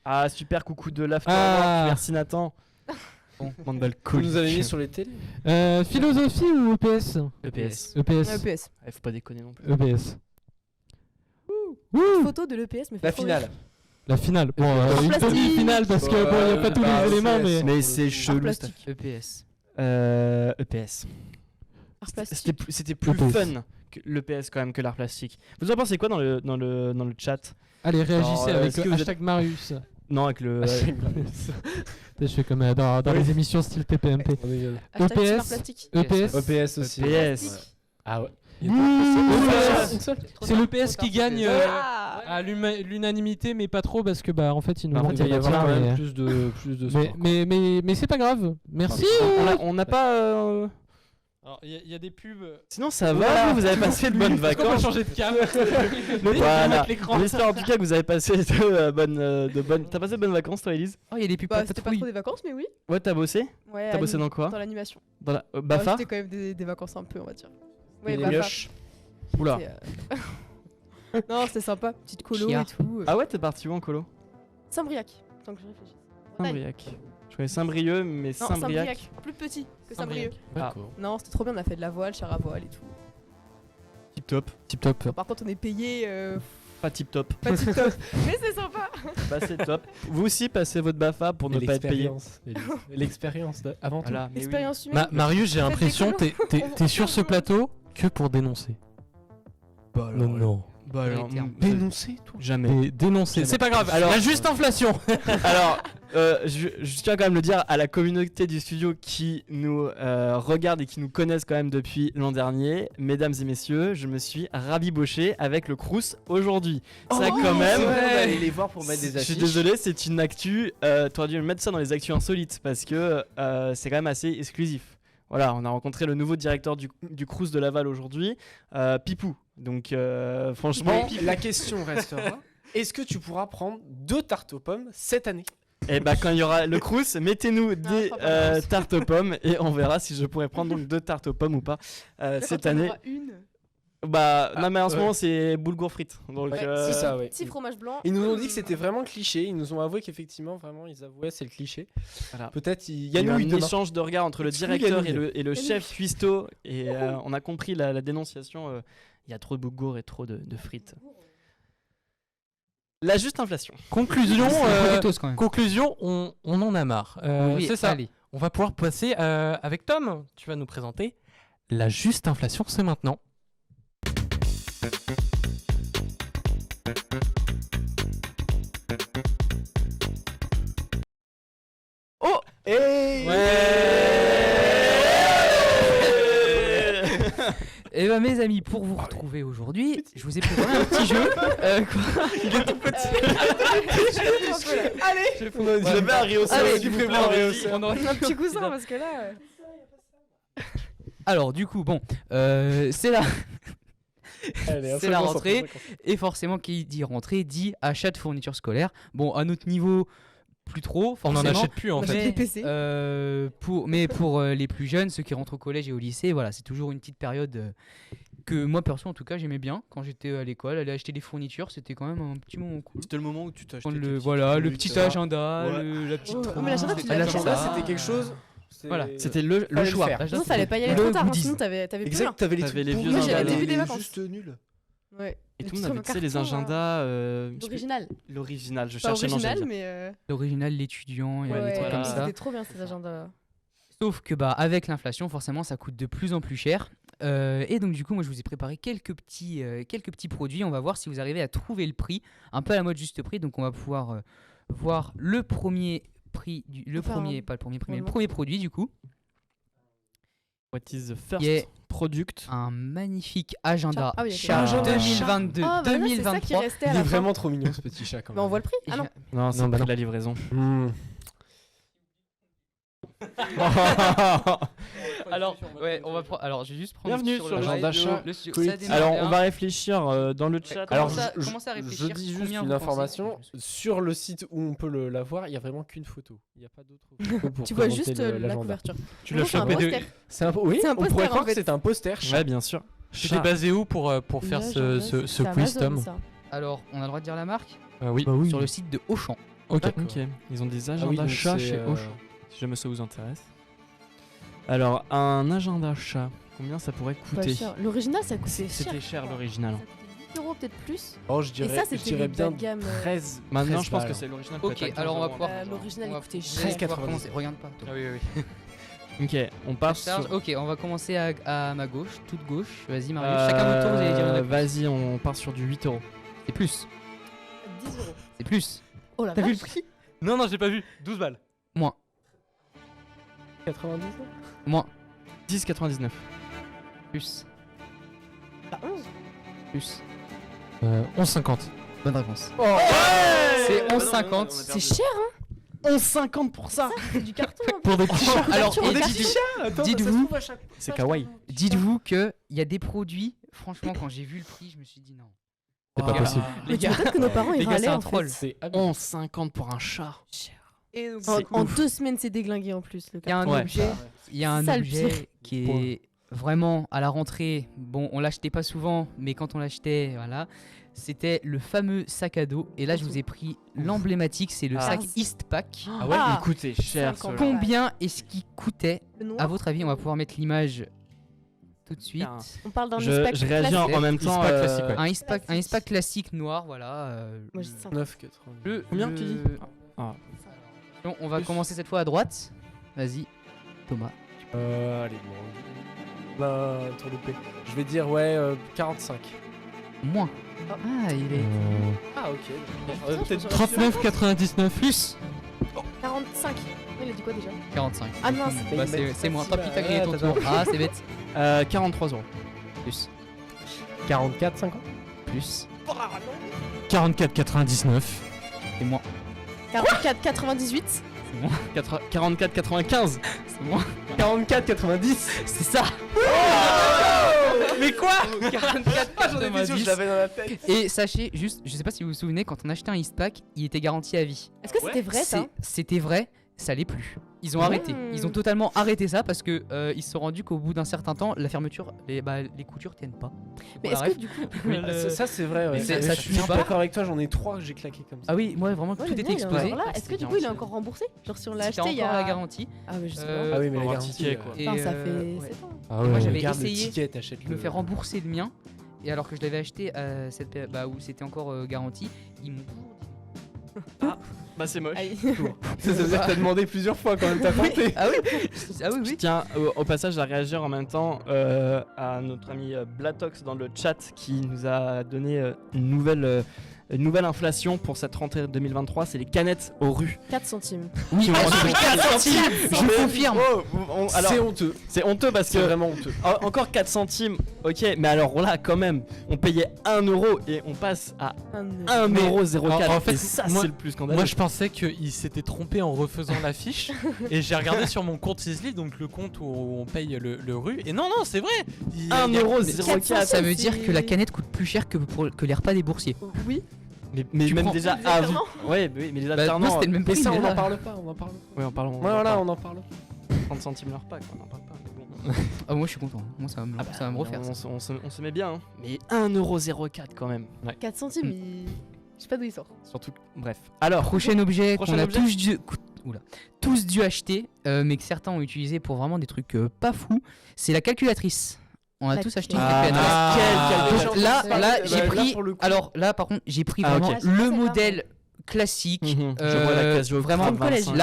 Ah, super, coucou de l'after. Ah. Merci Nathan. Bon. Bande Vous d'alcooliques. nous avez mis sur les télés. Philosophie ou EPS? EPS. EPS. EPS. Faut pas déconner non plus. EPS. Photo de l'EPS me fait La trop finale. rire. La finale. Bon, Art une plastique. demi-finale parce que bon, il n'y a pas tous Ah, les éléments, c'est- mais. Mais pour c'est le coup. chelou. Art cette- plastique. EPS. EPS. Art plastique. C'était plus EPS. fun que l'EPS quand même que l'art plastique. Vous en pensez quoi dans le chat? Allez, réagissez Alors, avec est-ce que vous hashtag Marius. Non, avec le. Je fais comme dans les émissions style TPMP. Hashtag team art EPS. plastique. EPS. EPS aussi. EPS. Ah ouais. EPS. C'est l'EPS qui gagne Ah. à l'unanimité, mais pas trop parce que bah en fait il nous Par manque contre, des il va y matières, quand mais- même plus de sport. mais c'est pas grave. Merci. On n'a pas. Alors, il y a des pubs. Sinon, ça va, vous avez passé de bonnes Est-ce qu'on peut vacances. changer de cam. Voilà. Mettre l'écran. On espère en tout cas que vous avez passé de bonnes. T'as passé de bonnes vacances, toi, Elise? Oh, il y a des pubs Bah, pas c'était pas trop. trop des vacances, mais oui. Ouais, t'as bossé? Ouais, T'as bossé dans quoi? Dans l'animation. Dans la. Ah, Bafa? C'était quand même des vacances un peu, on va dire. Ouais, Les Bafa. mioches. Oula. C'est, non, c'était sympa. Petite colo Chia. et tout. Ah ouais, t'es parti où en colo? Saint-Briac. Tant que je réfléchis. Bretagne. Saint-Briac. Je connais Saint-Brieuc, mais Non, Saint-Briac. Saint-Briac. Plus petit que Saint-Brieuc. D'accord. Non, c'était trop bien. On a fait de la voile, char à voile et tout. Tip top. Tip top. Bon, par contre, on est payé Pas tip top. pas tip top. Mais c'est sympa. Bah, c'est top. Vous aussi, passez votre Bafa pour ne pas être payé. L'expérience avant tout. Voilà, mais oui. Expérience humaine. Marius, j'ai Faites l'impression des t'es sur ce plateau que pour dénoncer. Bah, alors, Non. Bah, alors, Les termes. Dénoncer, toi. jamais. Dénoncer. C'est pas grave. Alors- La juste inflation. Alors, je tiens quand même à le dire à la communauté du studio qui nous regarde et qui nous connaissent quand même depuis l'an dernier. Mesdames et messieurs, je me suis rabiboché avec le Crous aujourd'hui. Ça quand même. C'est vrai, on va aller les voir pour mettre des Je suis affiches. désolé, c'est une actu. T'aurais dû mettre ça dans les actus insolites parce que c'est quand même assez exclusif. Voilà, on a rencontré le nouveau directeur du Crous de Laval aujourd'hui, Pipou. Donc franchement, Mais la question restera est-ce que tu pourras prendre 2 tartes aux pommes cette année? et bah quand il y aura le Crous, mettez-nous je des crois pas. tartes aux pommes et on verra si je pourrais prendre donc 2 tartes aux pommes ou pas Là, cette quand on année. aura une. Bah non mais en ce ouais. moment c'est boulgour frites. Donc Ouais, c'est ça, ouais. Petit fromage blanc. Ils nous ont dit que c'était vraiment cliché. Ils nous ont avoué qu'effectivement, vraiment, ils avouaient c'est le cliché. Voilà. Peut-être il y a eu Yannou un demain. échange de regards entre le Est-ce que directeur Yannou et le Yannou. chef cuistot et on a compris la dénonciation. Il y a trop de boulgour et trop de frites. La juste inflation. Conclusion. Doritos, quand même. Conclusion. On en a marre. Oui, C'est ça. allez. On va pouvoir passer avec Tom. Tu vas nous présenter la juste inflation. C'est maintenant. Hey Et bah mes amis, pour vous retrouver aujourd'hui, je vous ai préparé un petit jeu. Quoi Allez. J'avais un réhausseur. Allez, s'il vous du plaît, coup, en régie. réhausseur. On aurait Un petit coussin parce que là. Alors du coup, bon, c'est la... Allez, C'est la rentrée. Et forcément, qui dit rentrée dit achat de fournitures scolaires. Bon, à notre niveau, plus trop. On en forcément. achète plus en On fait. achète des PC. Pour les plus jeunes, ceux qui rentrent au collège et au lycée, voilà, c'est toujours une petite période que moi perso en tout cas j'aimais bien quand j'étais à l'école. Aller acheter des fournitures, c'était quand même un petit moment cool. C'était le moment où tu t'achetais Prendre tes le, petits voilà, le trucs, petit ça. agenda, Ouais. la petite Oh, trousse. mais l'agenda, tu l'as l'agenda, L'agenda, c'était quelque chose. Voilà. C'était le Fallait le choix. faire. L'agenda, Non, fallait pas y aller le trop tard, hein, goodies. sinon t'avais plus Exact, rien. t'avais les T'avais trucs les pourris, vieux j'avais agendas. les des vacances. juste nuls. Ouais. Et Les tout le petits monde avait tu sais, les cartons, agendas. Original. L'original, je Pas cherchais le nom, original, j'allais dire. mais. L'original, l'étudiant et Ouais, des trucs voilà. comme ça. C'était trop bien ces agendas. Sauf que bah avec l'inflation, forcément, ça coûte de plus en plus cher. Et donc du coup, moi, je vous ai préparé quelques petits produits. On va voir si vous arrivez à trouver le prix, un peu à la mode juste prix. Donc on va pouvoir voir le premier prix, pas le premier prix, mais le premier produit du coup. What is the first Yeah. product? Un magnifique agenda Ah oui, ok. Charge Agenda 2022, Ah, bah là, c'est ça qui 2023. restait à Il la est fin. vraiment trop mignon ce petit chat quand Mais on même. voit le prix. Ah non. Non, c'est Non, bah pas non. la livraison. Alors, ouais, on va prendre. Alors, je vais juste prendre. Bienvenue sur le agenda d'achat. Ça démarre Alors, bien. on va réfléchir dans le chat. Alors, Commencez à réfléchir. je dis juste Combien une vous information. pensez Sur le site où on peut la voir, il n'y a vraiment qu'une photo. Il n'y a pas d'autre photo pour Tu vois présenter juste la l'agenda. couverture. Tu l'as C'est un chopé de. poster. Oui, C'est un on poster, pourrait en croire que fait. c'est un poster. Ouais, bien sûr. Tu t'es basé où pour faire ce C'est quiz, Amazon, Tom ça. Alors, on a le droit de dire la marque Oui. Bah oui. sur le site de Auchan. Ok. D'accord. Ok. Ils ont des Ah oui, agendas donc chats c'est, chez Auchan. Si jamais ça vous intéresse. Alors, un agenda chat, combien ça pourrait Pas coûter? cher. L'original, ça coûtait cher. C'était cher l'original. Ça coûtait 8 euros peut-être plus. Oh, je Et dirais, ça, je c'était dirais les bien bas de gamme. 13. Maintenant, 13 je pense que balles. c'est l'original. Ok, peut-être à alors on va 15 pouvoir. l'original, il coûtait on cher. va pouvoir 13,90. commencer. Regarde pas. toi. Ah oui, oui. Ok, on part Charge. sur. Ok, on va commencer à ma gauche, toute gauche. Vas-y, Marius. Chacun votre tour, vous allez dire une réponse. Vas-y, on part sur du 8 euros. C'est plus. 10 euros. C'est plus. Oh la T'as vu le vache. prix? Non, non, j'ai pas vu. 12 balles. Moins. 90. Moins. 10,99. Plus. Bah, 11. Plus. 11,50. Bonne réponse. Oh, C'est Bah non, 11,50. C'est cher, 11,50 pour ça. c'est du carton. hein. Pour des petits chats. Alors, Couverture en et carton. dites-vous, C'est kawaii. dites-vous que il y a des produits. Franchement, quand j'ai vu le prix, je me suis dit non. C'est pas Les possible. gars, Mais tu m'étonnes que nos parents les ils gars, c'est râlaient un en troll. fait. C'est 11,50 pour un chat. Et donc, En 2 semaines, c'est déglingué en plus. Le il y a un carton. Ouais. objet, il y a un Ça, le objet pire. qui est vraiment à la rentrée. Bon, on l'achetait pas souvent, mais quand on l'achetait, voilà, c'était le fameux sac à dos. Et là, je vous ai pris l'emblématique, c'est le Ah. sac Eastpak. Ah ouais, Ah. il coûtait cher 50. ce Combien est-ce qu'il coûtait? Le noir. À votre avis, on va pouvoir mettre l'image tout de suite. Putain. On parle d'un Je Eastpak réagis en classique. même temps. Eastpak classique, ouais. Un Eastpak classique noir, voilà. Moi, j'ai dit 50. 9,90. Combien tu dis Bon, on va commencer cette fois à droite. Vas-y, Thomas. Allez, bon. Bah, trop loupé. Je vais dire, 45. Moins. Oh. Ah, il est. Ah, ok. Putain, je Peut-être pense que- 39,99 Plus 45. Il a dit quoi déjà 45. Ah mince. Bah, c'est moins. Tant pis, t'as grillé ton Ouais, tour. Ah, c'est bête. 43 euros. Plus. 44, 50. Plus. 44,99. C'est moins. 44, 98. C'est moins. 44,95. C'est moins. 44, 90. C'est ça. Mais quoi 44, Ah, j'en étais sûr, je 90. l'avais dans la tête. Et sachez juste, je sais pas si vous vous souvenez, quand on achetait un Eastpak, il était garanti à vie. Est-ce que c'était vrai ça C'était vrai, ça l'est plus. Ils ont arrêté. Ils ont totalement arrêté ça parce que ils se sont rendus qu'au bout d'un certain temps, la fermeture, les coutures tiennent pas. Mais Voilà, est-ce que bref. du coup. Ça, c'est vrai. Ouais. Mais ça je suis tue pas. d'accord avec toi, j'en ai 3 que j'ai claqué comme ça. Ah oui, moi vraiment Ouais, tout le était mien, il est explosé. encore là. Est-ce que du coup il est encore remboursé? Genre si on l'a C'était acheté il y encore a. la garantie. Ah mais je sais Euh, pas. Ah oui, mais la Pour un garantie. ticket, quoi. Et, Enfin, ça fait ouais. 7 ans. Ah Moi, j'avais Regarde le essayé ticket, t'achètes de me faire rembourser le mien. Et alors que je l'avais acheté à cette période où c'était encore garanti, ils m'ont toujours dit. Bah, c'est moche. Aïe. Ça veut dire que t'as demandé plusieurs fois quand même, t'as tenté. Ah oui, ah oui, Je oui. tiens au passage à réagir en même temps à notre ami Blatox dans le chat qui nous a donné une nouvelle inflation pour cette rentrée 2023, c'est les canettes aux rues. 4 centimes. Oui, Qui ont augmenté. 4 centimes. Je confirme. Alors, C'est honteux. c'est honteux parce C'est que vraiment honteux. encore 4 centimes, ok, mais alors là quand même, on payait 1 euro et on passe à 1,04€. En fait, et ça moi- c'est le plus scandaleux. Moi, je pensais qu'il s'était trompé en refaisant l'affiche. Et j'ai regardé sur mon compte Easily, donc le compte où on paye le rue. Et non, non, c'est vrai. Il y a- 1,04€. Ça veut dire que la canette coûte plus cher que les repas des boursiers. Oui. Mais Tu même prends- déjà Les avant. alternants. Ouais, mais les Bah, alternants. moi, c'était le même Mais prix. ça, mais on là- en parle pas, on en parle. Ouais, on parle. Voilà, on en parle. 30 centimes leur pas, quoi, on en parle pas. mais bon. Ah, moi, je suis content. Moi, ça va me, Ah bah, ça va me refaire. On, ça. on se met bien, hein. Mais 1,04€ quand même. 4 centimes, je sais pas d'où il sort. Surtout, bref. Alors, Prochain objet Prochain qu'on a objet tous dû acheter, mais que certains ont utilisé pour vraiment des trucs pas fous, c'est la calculatrice. On a La tous acheté une Ah, calculatrice. quelle Là, Bah, là, bah, j'ai là, pris. pour le coup- Alors là, par contre, j'ai pris Ah, vraiment ok. Ah, j'ai pas le celle-là, modèle classique. Mhm. Je vois la Casio vraiment, Crave 25.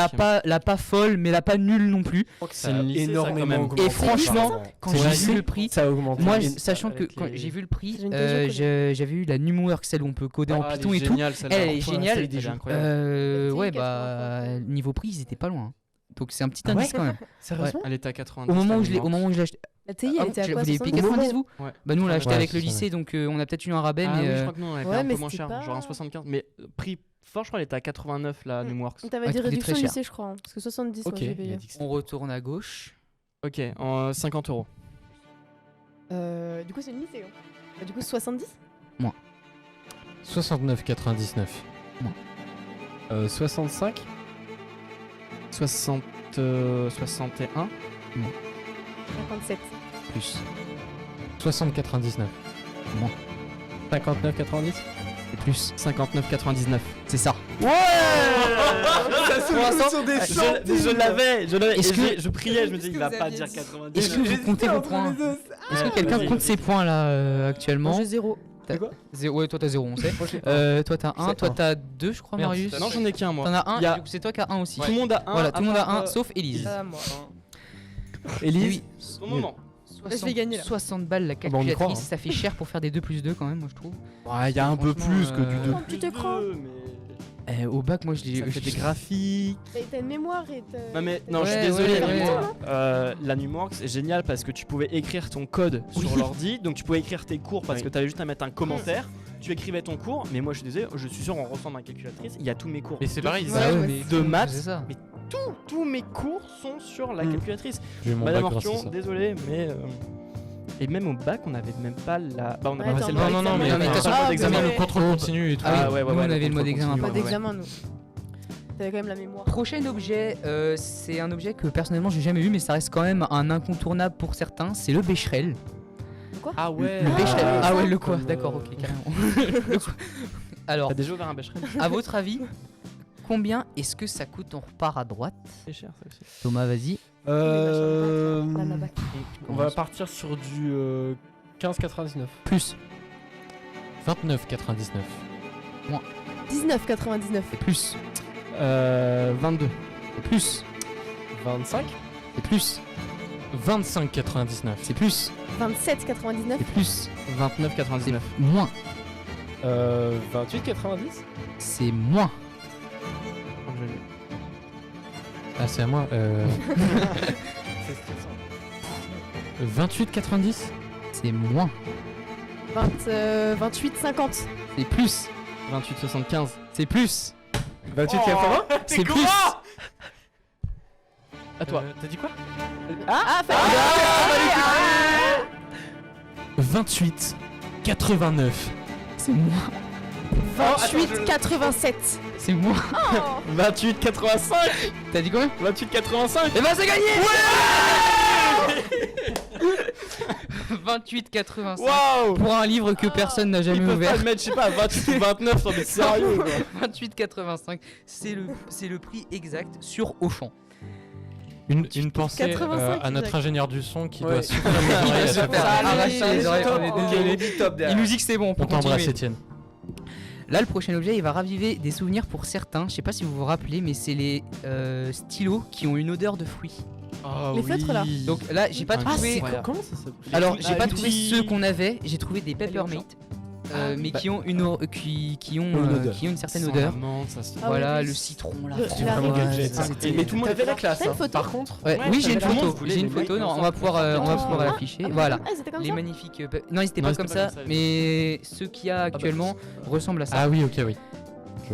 la pas folle, mais la pas nulle non plus. C'est une lycée, ça, énormément quand même. augmenté. Et franchement, quand C'est j'ai une vu lycée le prix, ça a augmenté. moi, Et- sachant que avec quand les- j'ai vu le prix, C'est une Casio j'avais eu la Numwork, celle où on peut coder en Ah, elle Python est et tout. géniale, celle-là. Elle est Ouais, géniale. celle des jeux incroyables. Ouais, C'est bah, niveau prix, ils étaient pas loin. Donc c'est un petit Ah ouais indice quand même. Sérieusement Elle était à 90. Au moment où je l'ai la Numwork. acheté, La TI, elle était à vous quoi, l'avez payé 70? 90 vous? Ouais. Bah nous on l'a acheté Ouais, avec le c'est ça, lycée donc on a peut-être eu un rabais Ah oui, mais je crois que non, elle était Ouais, un mais peu moins c'était cher, pas- genre un 75. Mais prix fort, je crois, elle était à 89 la Mm. Numworks. On t'avait Ouais, dit coûtait très réduction cher. lycée, je crois. Hein, parce que 70, moi, Ok, j'ai il a payé. dit que c'était- on retourne à gauche. Ok, en 50 euros. Du coup, c'est une lycée. Hein. Bah, du coup, 70 69,99. 65. 61. 57. Plus. 60,99. 59,90. Et plus. 59,99. C'est ça. Ça se l'instant, sur des Je l'avais. Est-ce que- je priais, je me disais, Qu'est-ce il que va vous pas aviez dire dit 90. Est-ce que vous comptez vos points? Est-ce que quelqu'un compte ses points là actuellement? J'ai 0. Ouais, toi t'as 0, on sait. Toi t'as 1, C'est toi un. t'as 2, je crois, Merde, Marius. Non, j'en ai qu'un moi. T'en as 1, Il y a- du coup c'est toi qui as 1 aussi. Tout le monde a un. Voilà, tout le monde a 1 part, sauf Elise. Moi. Élise. Ton moment. je vais gagner, là. 60 balles la bah, on y calculatrice, croit, hein. ça fait cher pour faire des 2 plus 2 quand même, moi je trouve. Ouais, il y a un peu Franchement, plus que du euh, 2 Prends un petit écran. Au bac, moi je l'ai. Ça fait des graphiques. T'as une mémoire et t'as. Non mais non, je suis Ouais, désolé. ouais, mais ouais. la Numworks c'est génial parce que tu pouvais écrire ton code sur l'ordi, donc tu pouvais écrire tes cours parce Oui. que tu avais juste à mettre un commentaire. Tu écrivais ton cours, mais moi je suis désolé, je suis sûr en ressemble à ma calculatrice, il y a tous mes cours. Mais c'est pareil, Ouais, ça. ouais, mais de maths, c'est ça. mais tous mes cours sont sur la calculatrice. J'ai eu mon Madame bac grâce à Orpion, ça. désolé, mais et même au bac, on avait même pas la. Bah, on Ouais, avait t'as passé le un bac, Non, non, non, mais mais de toute façon, Ah, le vous d'examen. avez- Le contrôle continu et tout. Ah oui, ouais, nous, on le avait le mode contrôle examen, continu, pas Pas ouais. d'examen, nous. T'avais quand même la mémoire. Prochain objet, c'est un objet que personnellement j'ai jamais vu, mais ça reste quand même un incontournable pour certains, c'est le Becherel. Ah ouais. Le Becherel. Ah, Ah ouais, ça. le quoi? Comme, D'accord, ok, carrément. Le quoi. Alors, T'as déjà ouvert un Becherel? à votre avis, combien est-ce que ça coûte? On repart à droite. C'est cher ça aussi. Thomas, vas-y. La Nabac. On va partir sur du 15,99. Plus. 29,99. 19,99. C'est plus. 22. C'est plus. 25. C'est plus. 25,99. C'est plus. 27,99. C'est plus. 29,99. Moins. 28,90. C'est moins. Ah, c'est à moi. C'est stressant. 28,90. C'est moins. 28,50. C'est plus. 28,75. C'est plus. 28,80. C'est plus. À toi. T'as dit quoi? Ah, 28,89. C'est moins. 28,87. C'est moins. 28,85. T'as dit combien? 28,85. Eh ben c'est gagné. 28,85 Waouh. pour un livre que personne n'a Ils jamais peuvent pas ouvert. le mettre, je sais pas, à 28 ou 29, non mais sérieux quoi. 28,85, c'est le prix exact sur Auchan. Une pensée 85, à notre direct. ingénieur du son qui Ouais. doit souffrir les oreilles à Ça chaque fait fois. arracher les oreilles, on est Ok, désolé. on dit top Il derrière. nous dit que c'est bon, on peut On t'embrasse, continuer. Étienne. Là, le prochain objet, il va raviver des souvenirs pour certains. Je sais pas si vous vous rappelez, mais c'est les stylos qui ont une odeur de fruits. Les feutres, là. Donc là, j'ai pas Ah, trouvé. c'est Comment ça s'appelle? Alors, Ah, j'ai pas les trouvé petits- ceux qu'on avait. J'ai trouvé des Peppermint, mais qui ont une odeur. qui ont une certaine odeur. Ah Voilà, oui, le oui. citron, la Le- framboise, la Vraiment rose, gadget. ça, Et- Mais tout le monde avait la classe. T'as une hein. photo Par contre, Ouais, Ouais, oui, j'ai une tout le monde photo. voulait J'ai une les photo. mecs Non, comme on va pouvoir, on va Ah, pouvoir ah, l'afficher. ah, Voilà. Ah, c'était comme Les ça. magnifiques. Non, ils étaient Non, pas c'était comme pas ça, comme ça, mais ceux qu'il y a actuellement ressemblent à ça. Ah oui, ok, oui.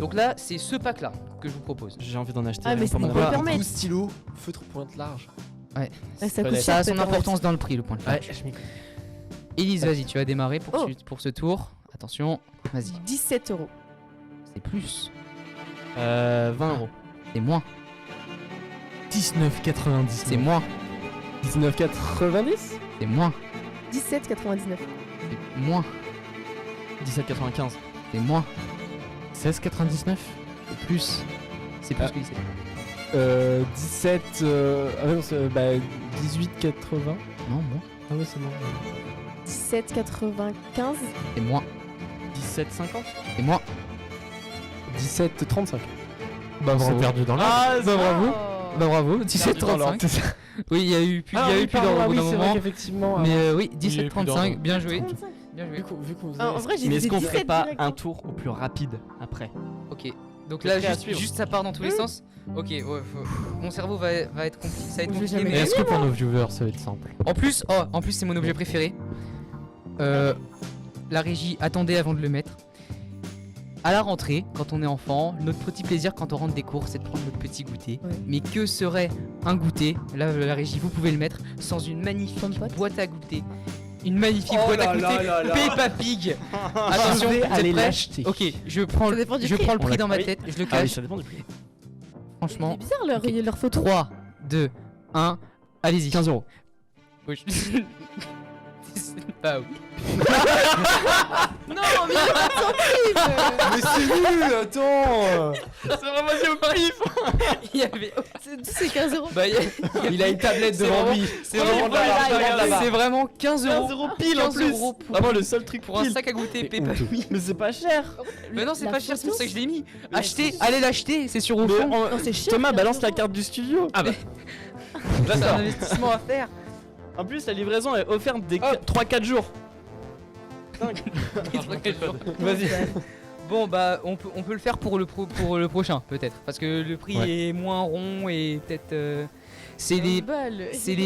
Donc là, c'est ce pack-là que je vous propose. J'ai envie d'en acheter. Ah, mais pour c'est mon des papa. Peppermint. coup stylo, feutre pointe large. Ah, ça coûte Ouais, Ça a cher, son Peppermint. importance dans le prix, le point de vue. Ouais, je m'y connais. Elise, vas-y, tu vas démarrer pour, Oh. pour ce tour. Attention, vas-y. 17 €. C'est plus. 20 euros. C'est moins. 19,90. C'est moins. 19,90. C'est moins. 17,99. C'est moins. 17,95. C'est moins. 16,99. C'est plus. C'est plus Ah. que 17. 17. Ah ouais, non, 18,80. Non, moins. Ah ouais, c'est bon. 17,95. C'est moins. 17,50. C'est moins. 17,35. Bah, c'est perdu dans l'air. Ah, Bah bravo. Oh. Bah bravo. dans 17,35. Oui, il y a eu plus, Ah il y a oui, eu plus pardon, d'ordre ah au bout oui, d'un c'est vrai moment. qu'effectivement. Mais oui, il y a eu plus 17,35. d'ordre. Bien joué. 35. Bien joué. vu qu'on vous Ah, en vrai, j'ai Mais dit est-ce qu'on 17 ferait pas direct. un tour au plus rapide après? Ok. Donc C'est là, prêt à juste, suivre. juste ça part dans tous les sens. Ok, ouais, mon cerveau va être compliqué. Ça va être Je vais compliqué. jamais Mais... Et est-ce que pour nos viewers, ça va être simple? En plus, c'est mon objet préféré. La régie, attendez avant de le mettre. À la rentrée, quand on est enfant, notre petit plaisir quand on rentre des cours, c'est de prendre notre petit goûter. Ouais. Mais que serait un goûter? Là, la régie, vous pouvez le mettre sans une magnifique Pomme pote. boîte à goûter. Une magnifique Oh boîte à là là goûter là là. Peppa Pig. Attention, Je vais vous êtes aller prêts? l'acheter. Ok, je prends Ça dépend du je prix. prends le prix dans ma oui. tête, je le Ah oui, cache. ça dépend du prix. Franchement, C'est bizarre leur, Ok. leur photo. 3, 2, 1, allez-y. 15 €. Oui, ah oui. Non, mais il y a pas de centime. Mais c'est nul, attends. C'est vraiment au pif. Il y avait. C'est 15 €. Bah, Il a une tablette C'est devant vraiment- lui. c'est Oh, vraiment il a la barre, il a la C'est barre. vraiment 15 euros. 15 € pile en 15 plus. euros pour, Vraiment le seul truc pour un pile. sac à goûter C'est Peppa honteux. Pig. Mais c'est pas cher. Mais non, c'est La pas cher, c'est pour photo. ça que je l'ai mis. Mais Achetez, c'est- allez l'acheter, c'est sur au Mais fond. en- Non, c'est cher. Thomas, 15 balance la €. carte du studio. Ah bah. Là, c'est un investissement à faire. En plus, la livraison est offerte des Hop. 3-4 jours. Vas-y. Bon bah on peut le faire pour le prochain peut-être parce que le prix Ouais. est moins rond et peut-être c'est 15 les balles. c'est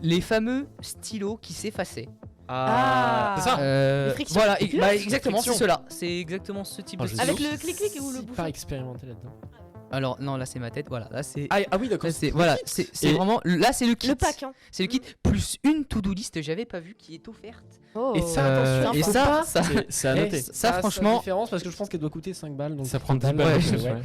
les fameux stylos qui s'effaçaient. Ah. C'est ça. Les frictions. Voilà, Les bah, culottes. exactement, c'est Frictions. cela. C'est exactement ce type Ah, de je stylo. Avec le clic-clic ou le bouffon. Pas expérimenté là-dedans. Alors non, là c'est ma tête, voilà, là c'est Ah oui, d'accord. là, c'est voilà, c'est Et- vraiment là c'est le kit. Le pack, hein. C'est le kit plus une to-do list j'avais pas vu qui est offerte. Oh. Et ça, attention, et faut ça, pas- ça C'est à Eh, noter. ça, franchement- différence parce que je pense qu'elle doit coûter 5 balles. Donc Ça prend 10 balles, balles. Ouais. Ouais.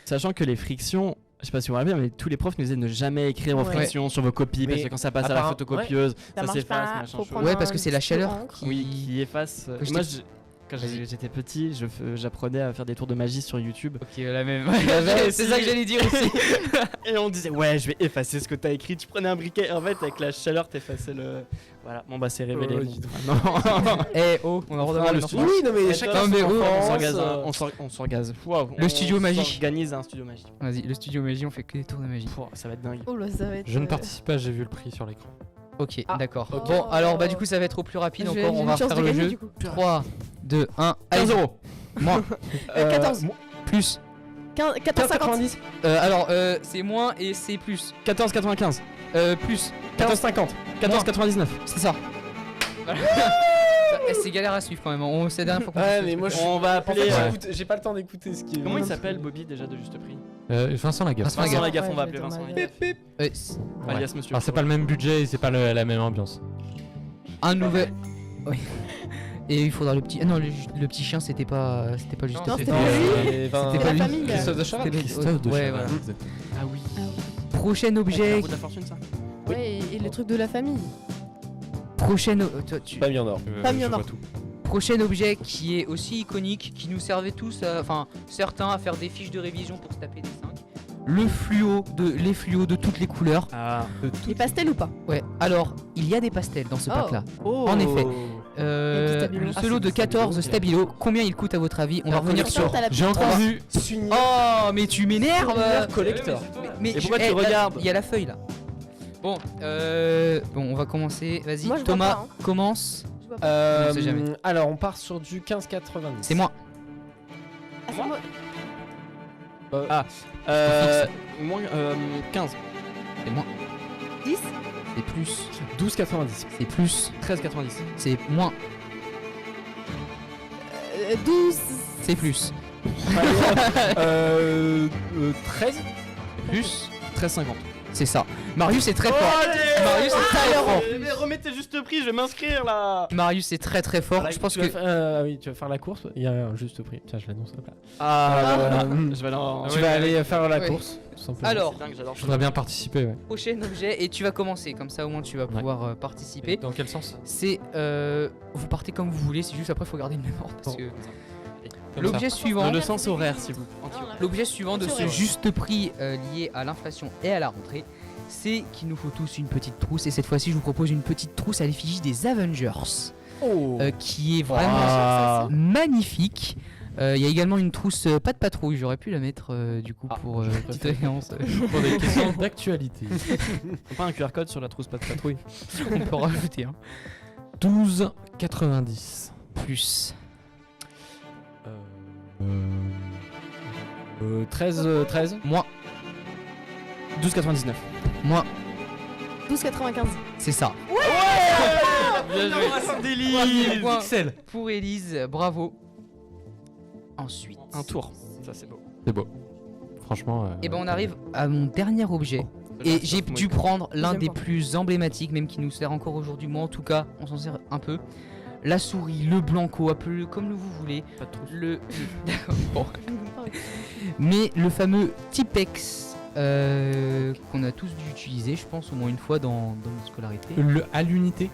Sachant que les frictions, je sais pas si vous vous rappelez, mais tous les profs nous disaient de ne jamais écrire aux Ouais. frictions sur vos copies parce Mais que quand ça passe à la apparemment- photocopieuse, Ça ça marche s'efface, pas, machin. faut chose. prendre Ouais, parce que un c'est la petit chaleur encre. qui- Oui, qui efface. Que Moi, j'étais- quand j'étais petit, j'apprenais à faire des tours de magie sur YouTube. OK, la même. l'avais c'est aussi. ça que j'allais dire aussi. Et on disait, ouais, je vais effacer ce que t'as écrit. Tu prenais un briquet, et en fait, avec la chaleur, t'effaçais le. Voilà, bon, bah, c'est révélé. Oh, donc, dis donc. maintenant. Eh oh, on en fera redemande le le studio. Oui, non mais Et chacun toi, Non, mais son oh, on enfance, s'orgase. On s'orgase. Waouh, Le studio magie. On organise un studio magie. Vas-y, le studio magie, on fait que des tours de magie. Pouah, ça va être dingue. Oh là, ça va être. Je ne participe pas, j'ai vu le prix sur l'écran. OK, Ah, d'accord. ok. Bon, alors bah du coup ça va être au plus rapide J'ai- encore, j'ai on une va chance faire de le gagner, jeu. du coup. 3 2 1 15 allez. €. Moins 14. plus 14,50. alors c'est moins et c'est plus 14,95. plus 14,50. 14,99. c'est ça. Voilà. C'est galère à suivre quand même. C'est la dernière fois qu'on Ouais, fait mais ce moi truc. je. On va En appeler. fait, Ouais. j'ai pas le temps d'écouter ce qui est. Comment il s'appelle Bobby déjà de juste prix? Vincent Lagaffe. Vincent Vincent Lagaffe. Lagaffe, on Ouais, va je appeler vais Vincent dans ma Lagaffe. Ouais. Alias Monsieur. Alors c'est pas le même budget et c'est pas la même ambiance. Un nouvel. Oui. Et il faudra le petit. Ah non, le petit chien c'était pas juste. Non, fait. c'était Non, pas lui. c'est C'était C'était pas la lui. famille. là. Christophe de Chavannes. Christophe de Ouais, Chavannes. voilà. Ah oui. Prochain Avec la objet. roue de la fortune, ça. Ouais, et le truc de la famille. Pas mis en or. Pas mis en or. Prochain objet qui est aussi iconique, qui nous servait tous, enfin certains à faire des fiches de révision pour se taper des 5. Les fluos de toutes les couleurs. Ah. Les pastels ou pas? Ouais. Alors, il y a des pastels dans ce Oh. pack-là. Oh. En effet. stabilo. Le Ah, solo c'est de des 14 stabilos, stabilo, combien il coûte à votre avis? On va revenir Attends, sur. t'as la J'ai petite entendu. Oh, mais tu m'énerves! Collector. Mais Et pourquoi tu là, regardes? Il y a la feuille là. Bon, on va commencer. Vas-y, Moi, je vois Thomas, pas, hein. commence. Je vois pas. On sait jamais. Alors on part sur du 15,90. C'est moi. Ah, c'est moi. Moins 15. C'est moi. 10. C'est plus. 12,90. C'est plus. 13,90. C'est moins. 12. C'est plus. 13. C'est plus. 13,50. C'est ça. Marius est très fort. Marius est très fort. Mais remettez juste prix, je vais m'inscrire là. Marius est très très fort. Je pense que. Oui, tu vas faire la course. Il y a un juste prix. Tiens, je l'annonce. Hop là. Je vais aller Tu vas aller faire la Ouais. course. Tout simplement. Alors, C'est dingue, j'adore. Je voudrais bien participer, ouais. prochain objet et tu vas commencer. Comme ça, au moins, tu vas pouvoir participer. Dans quel sens? C'est. Vous partez comme vous voulez. C'est juste après, il faut garder le même ordre. Parce Bon. que Comme l'objet suivant. Dans le sens horaire, s'il vous plaît. L'objet suivant de ce Rassurez-moi. juste prix lié à l'inflation et à la rentrée, c'est qu'il nous faut tous une petite trousse. Et cette fois-ci, je vous propose une petite trousse à l'effigie des Avengers, Oh. qui est vraiment Ah. magnifique. Il y a également une trousse pas de patrouille. J'aurais pu la mettre du coup Ah, pour petite référence. Pour des questions d'actualité. Pas un QR code sur la trousse pas de patrouille. On peut rajouter hein. 12,90. Plus. 13. Moi, 12,99. moi, 12,95. c'est ça. Bien joué. Premier point Pixel. pour Élise, bravo. Ensuite, Un tour. Ça, c'est beau. C'est beau. Franchement. et ben on arrive à mon dernier objet. Et j'ai dû prendre l'un Deuxième des point. plus emblématiques, même qui nous sert encore aujourd'hui. Moi, en tout cas, on s'en sert un peu. La souris, le blanco, appelez-le comme vous voulez. Pas de trousse. D'accord, bon. Mais le fameux Tipex qu'on a tous dû utiliser, je pense, au moins une fois dans notre scolarité. À l'unité.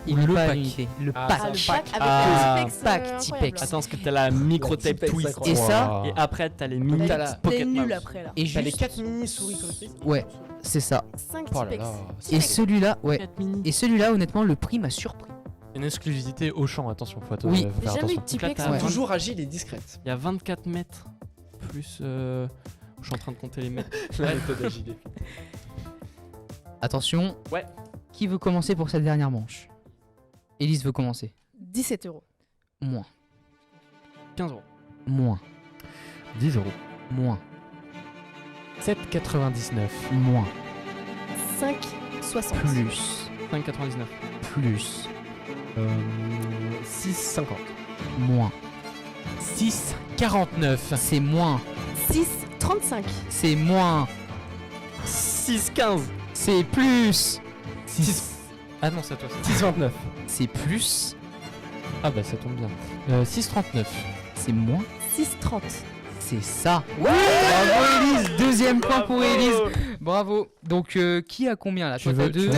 Il est le pas à pack. l'unité. Le Ah, pack. Ah, le pack. pack avec Ah, le Tipex. pack incroyable, Tipex. là. Attends, parce que t'as la micro-tape Tipex, twist. incroyable. Et ça, Et après, t'as les mini T'as la- pocket T'es nul mouse. après là. Et T'as les juste, 4 mini souris collectrices. ouais, c'est ça. 5 Oh là Tipex. là. Et celui-là, ouais. 4 mini. Et celui-là, honnêtement, le prix m'a surpris. Une exclusivité au champ, attention, faut Oui. faire J'ai jamais eu attention. de Tipex. t'as Ouais. Toujours agile et discrète. Il y a 24 mètres. Plus. Je suis en train de compter les mètres. La méthode agile. Attention. Ouais. Qui veut commencer pour cette dernière manche? Élise veut commencer. 17 €. Moins. 15 euros. Moins. 10 €. Moins. 7,99. Moins. 5,60. Plus. 5,99. Plus. 6,50. Moins. 6,49. C'est moins. 6,35. C'est moins. 6,15. C'est plus. 6. Ah non, c'est à toi. 6,29. C'est plus. Ah bah ça tombe bien. 6,39. C'est moins. 6,30. C'est ça. Bravo Élise. Deuxième point pour Élise. Bravo. Donc qui a combien là? Tu Toi veux- t'as deux. tu veux-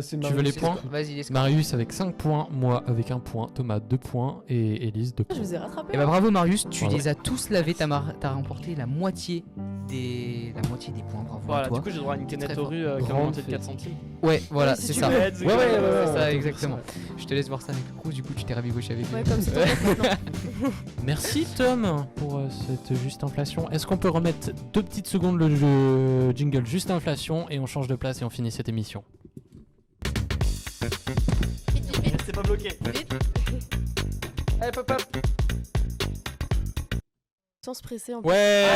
C'est Tu veux les points? Vas-y les scores. Marius avec 5 points, moi avec 1 point, Thomas 2 points et Élise 2 Je points. vous ai rattrapé. Et bah bravo Marius, tu Bravo. les as tous lavés, t'as remporté la moitié des points, bravo à Voilà, toi. du coup, j'ai droit à une canette Très au fort. rue qui a Grand augmenté de fait. 4 centimes. Ouais, voilà, si c'est tu ça. veux. Ouais, C'est ça, ouais. exactement. Je te laisse voir ça avec le Crous, du coup tu t'es rabiboché avec Ouais, lui. comme c'est ton pote maintenant. Merci Tom pour cette juste inflation. Est-ce qu'on peut remettre 2 petites secondes le jeu jingle juste inflation et on change de place et on finit cette émission. C'est pas bloqué. Allez, pop, pop. Sans se presser en plus. Ouais,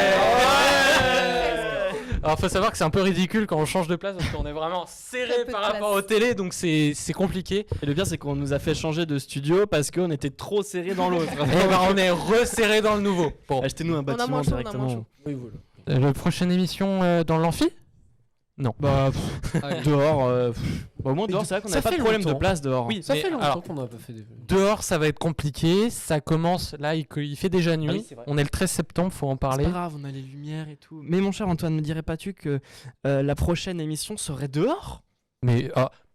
Alors faut savoir que c'est un peu ridicule quand on change de place parce qu'on est vraiment serré Très peu par de rapport place. aux télé donc c'est compliqué. Et le pire, c'est qu'on nous a fait changer de studio parce qu'on était trop serrés dans l'autre. Et ben on est resserré dans le nouveau. Bon, Achetez-nous un moins bâtiment chaud, on a moins directement. chaud. Oui, voilà. la prochaine émission dans l'amphi? Non. Bah, Allez. dehors. Bah, au moins, dehors, c'est vrai qu'on ça n'avait pas de fait problème de longtemps. place dehors. Oui, Ça mais fait longtemps alors, qu'on n'a pas fait des. dehors ça va être compliqué, ça commence là, il fait déjà nuit. Ah oui, c'est vrai. On est le 13 septembre, faut en C'est parler. pas grave, on a les lumières et tout. Mais mon cher Antoine, me dirais-tu que la prochaine émission serait dehors? Mais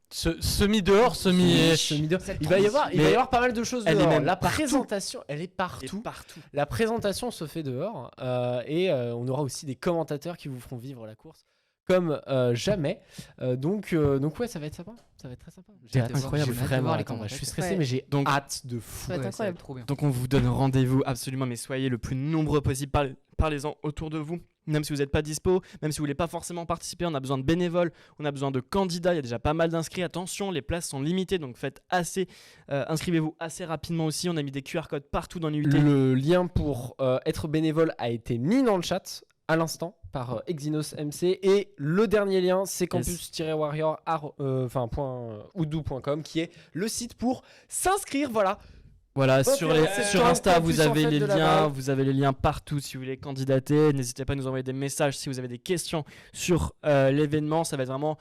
semi dehors, semi. Semi-dehors. Il va y avoir pas mal de choses Elle est dehors. même La partout. présentation, elle est partout. La présentation se fait dehors et on aura aussi des commentateurs qui vous feront vivre la course comme jamais. Donc ouais, ça va être sympa. Ça va être très sympa. J'ai hâte de voir- incroyable, j'ai hâte de vraiment. voir les Attends, je suis commentaires. stressé, Ouais. mais j'ai Donc- hâte de fou. Ça va être Ouais, incroyable. trop bien. Donc on vous donne rendez-vous absolument, mais soyez le plus nombreux possible. Parlez-en autour de vous. Même si vous n'êtes pas dispo, même si vous voulez pas forcément participer, on a besoin de bénévoles, on a besoin de candidats. Il y a déjà pas mal d'inscrits. Attention, les places sont limitées, donc faites assez. Inscrivez-vous assez rapidement aussi. On a mis des QR codes partout dans l'UT. Le lien pour être bénévole a été mis dans le chat à l'instant par Exynos MC et le dernier lien c'est campus-warrior.oudou.com qui est le site pour s'inscrire. Voilà. Voilà, Ok, sur c'est Insta, Campus vous en avez fait les de liens, Laval. vous avez les liens partout si vous voulez candidater. N'hésitez pas à nous envoyer des messages si vous avez des questions sur l'événement. Ça va être vraiment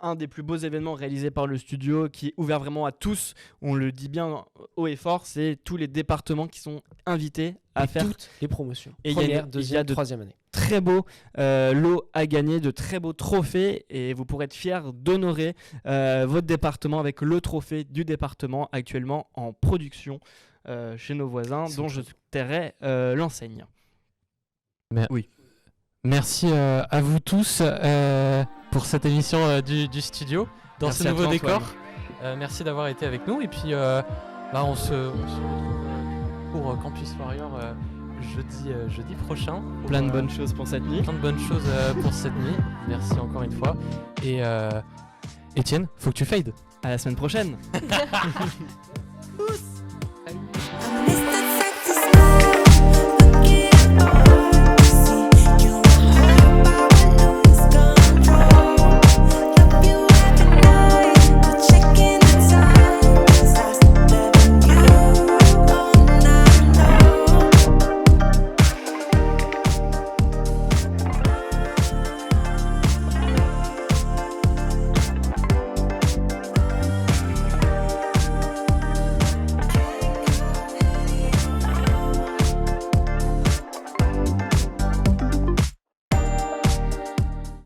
un des plus beaux événements réalisés par le studio qui est ouvert vraiment à tous. On le dit bien haut et fort, c'est tous les départements qui sont invités à Et faire toutes les promotions. Et il y a Première, une- il y a deuxième, de- troisième année. très beaux lots à gagner, de très beaux trophées et vous pourrez être fiers d'honorer votre département avec le trophée du département actuellement en production chez nos voisins dont je tairai l'enseigne. Merci à vous tous pour cette émission du studio dans Merci ce à nouveau toi, décor. Antoine. Merci d'avoir été avec nous et puis on se retrouve pour Campus Warrior jeudi prochain. Pour, Plein de bonnes choses pour cette nuit. plein de bonnes choses pour cette nuit. Merci encore une fois. Et Étienne, faut que tu fades. À la semaine prochaine. Tous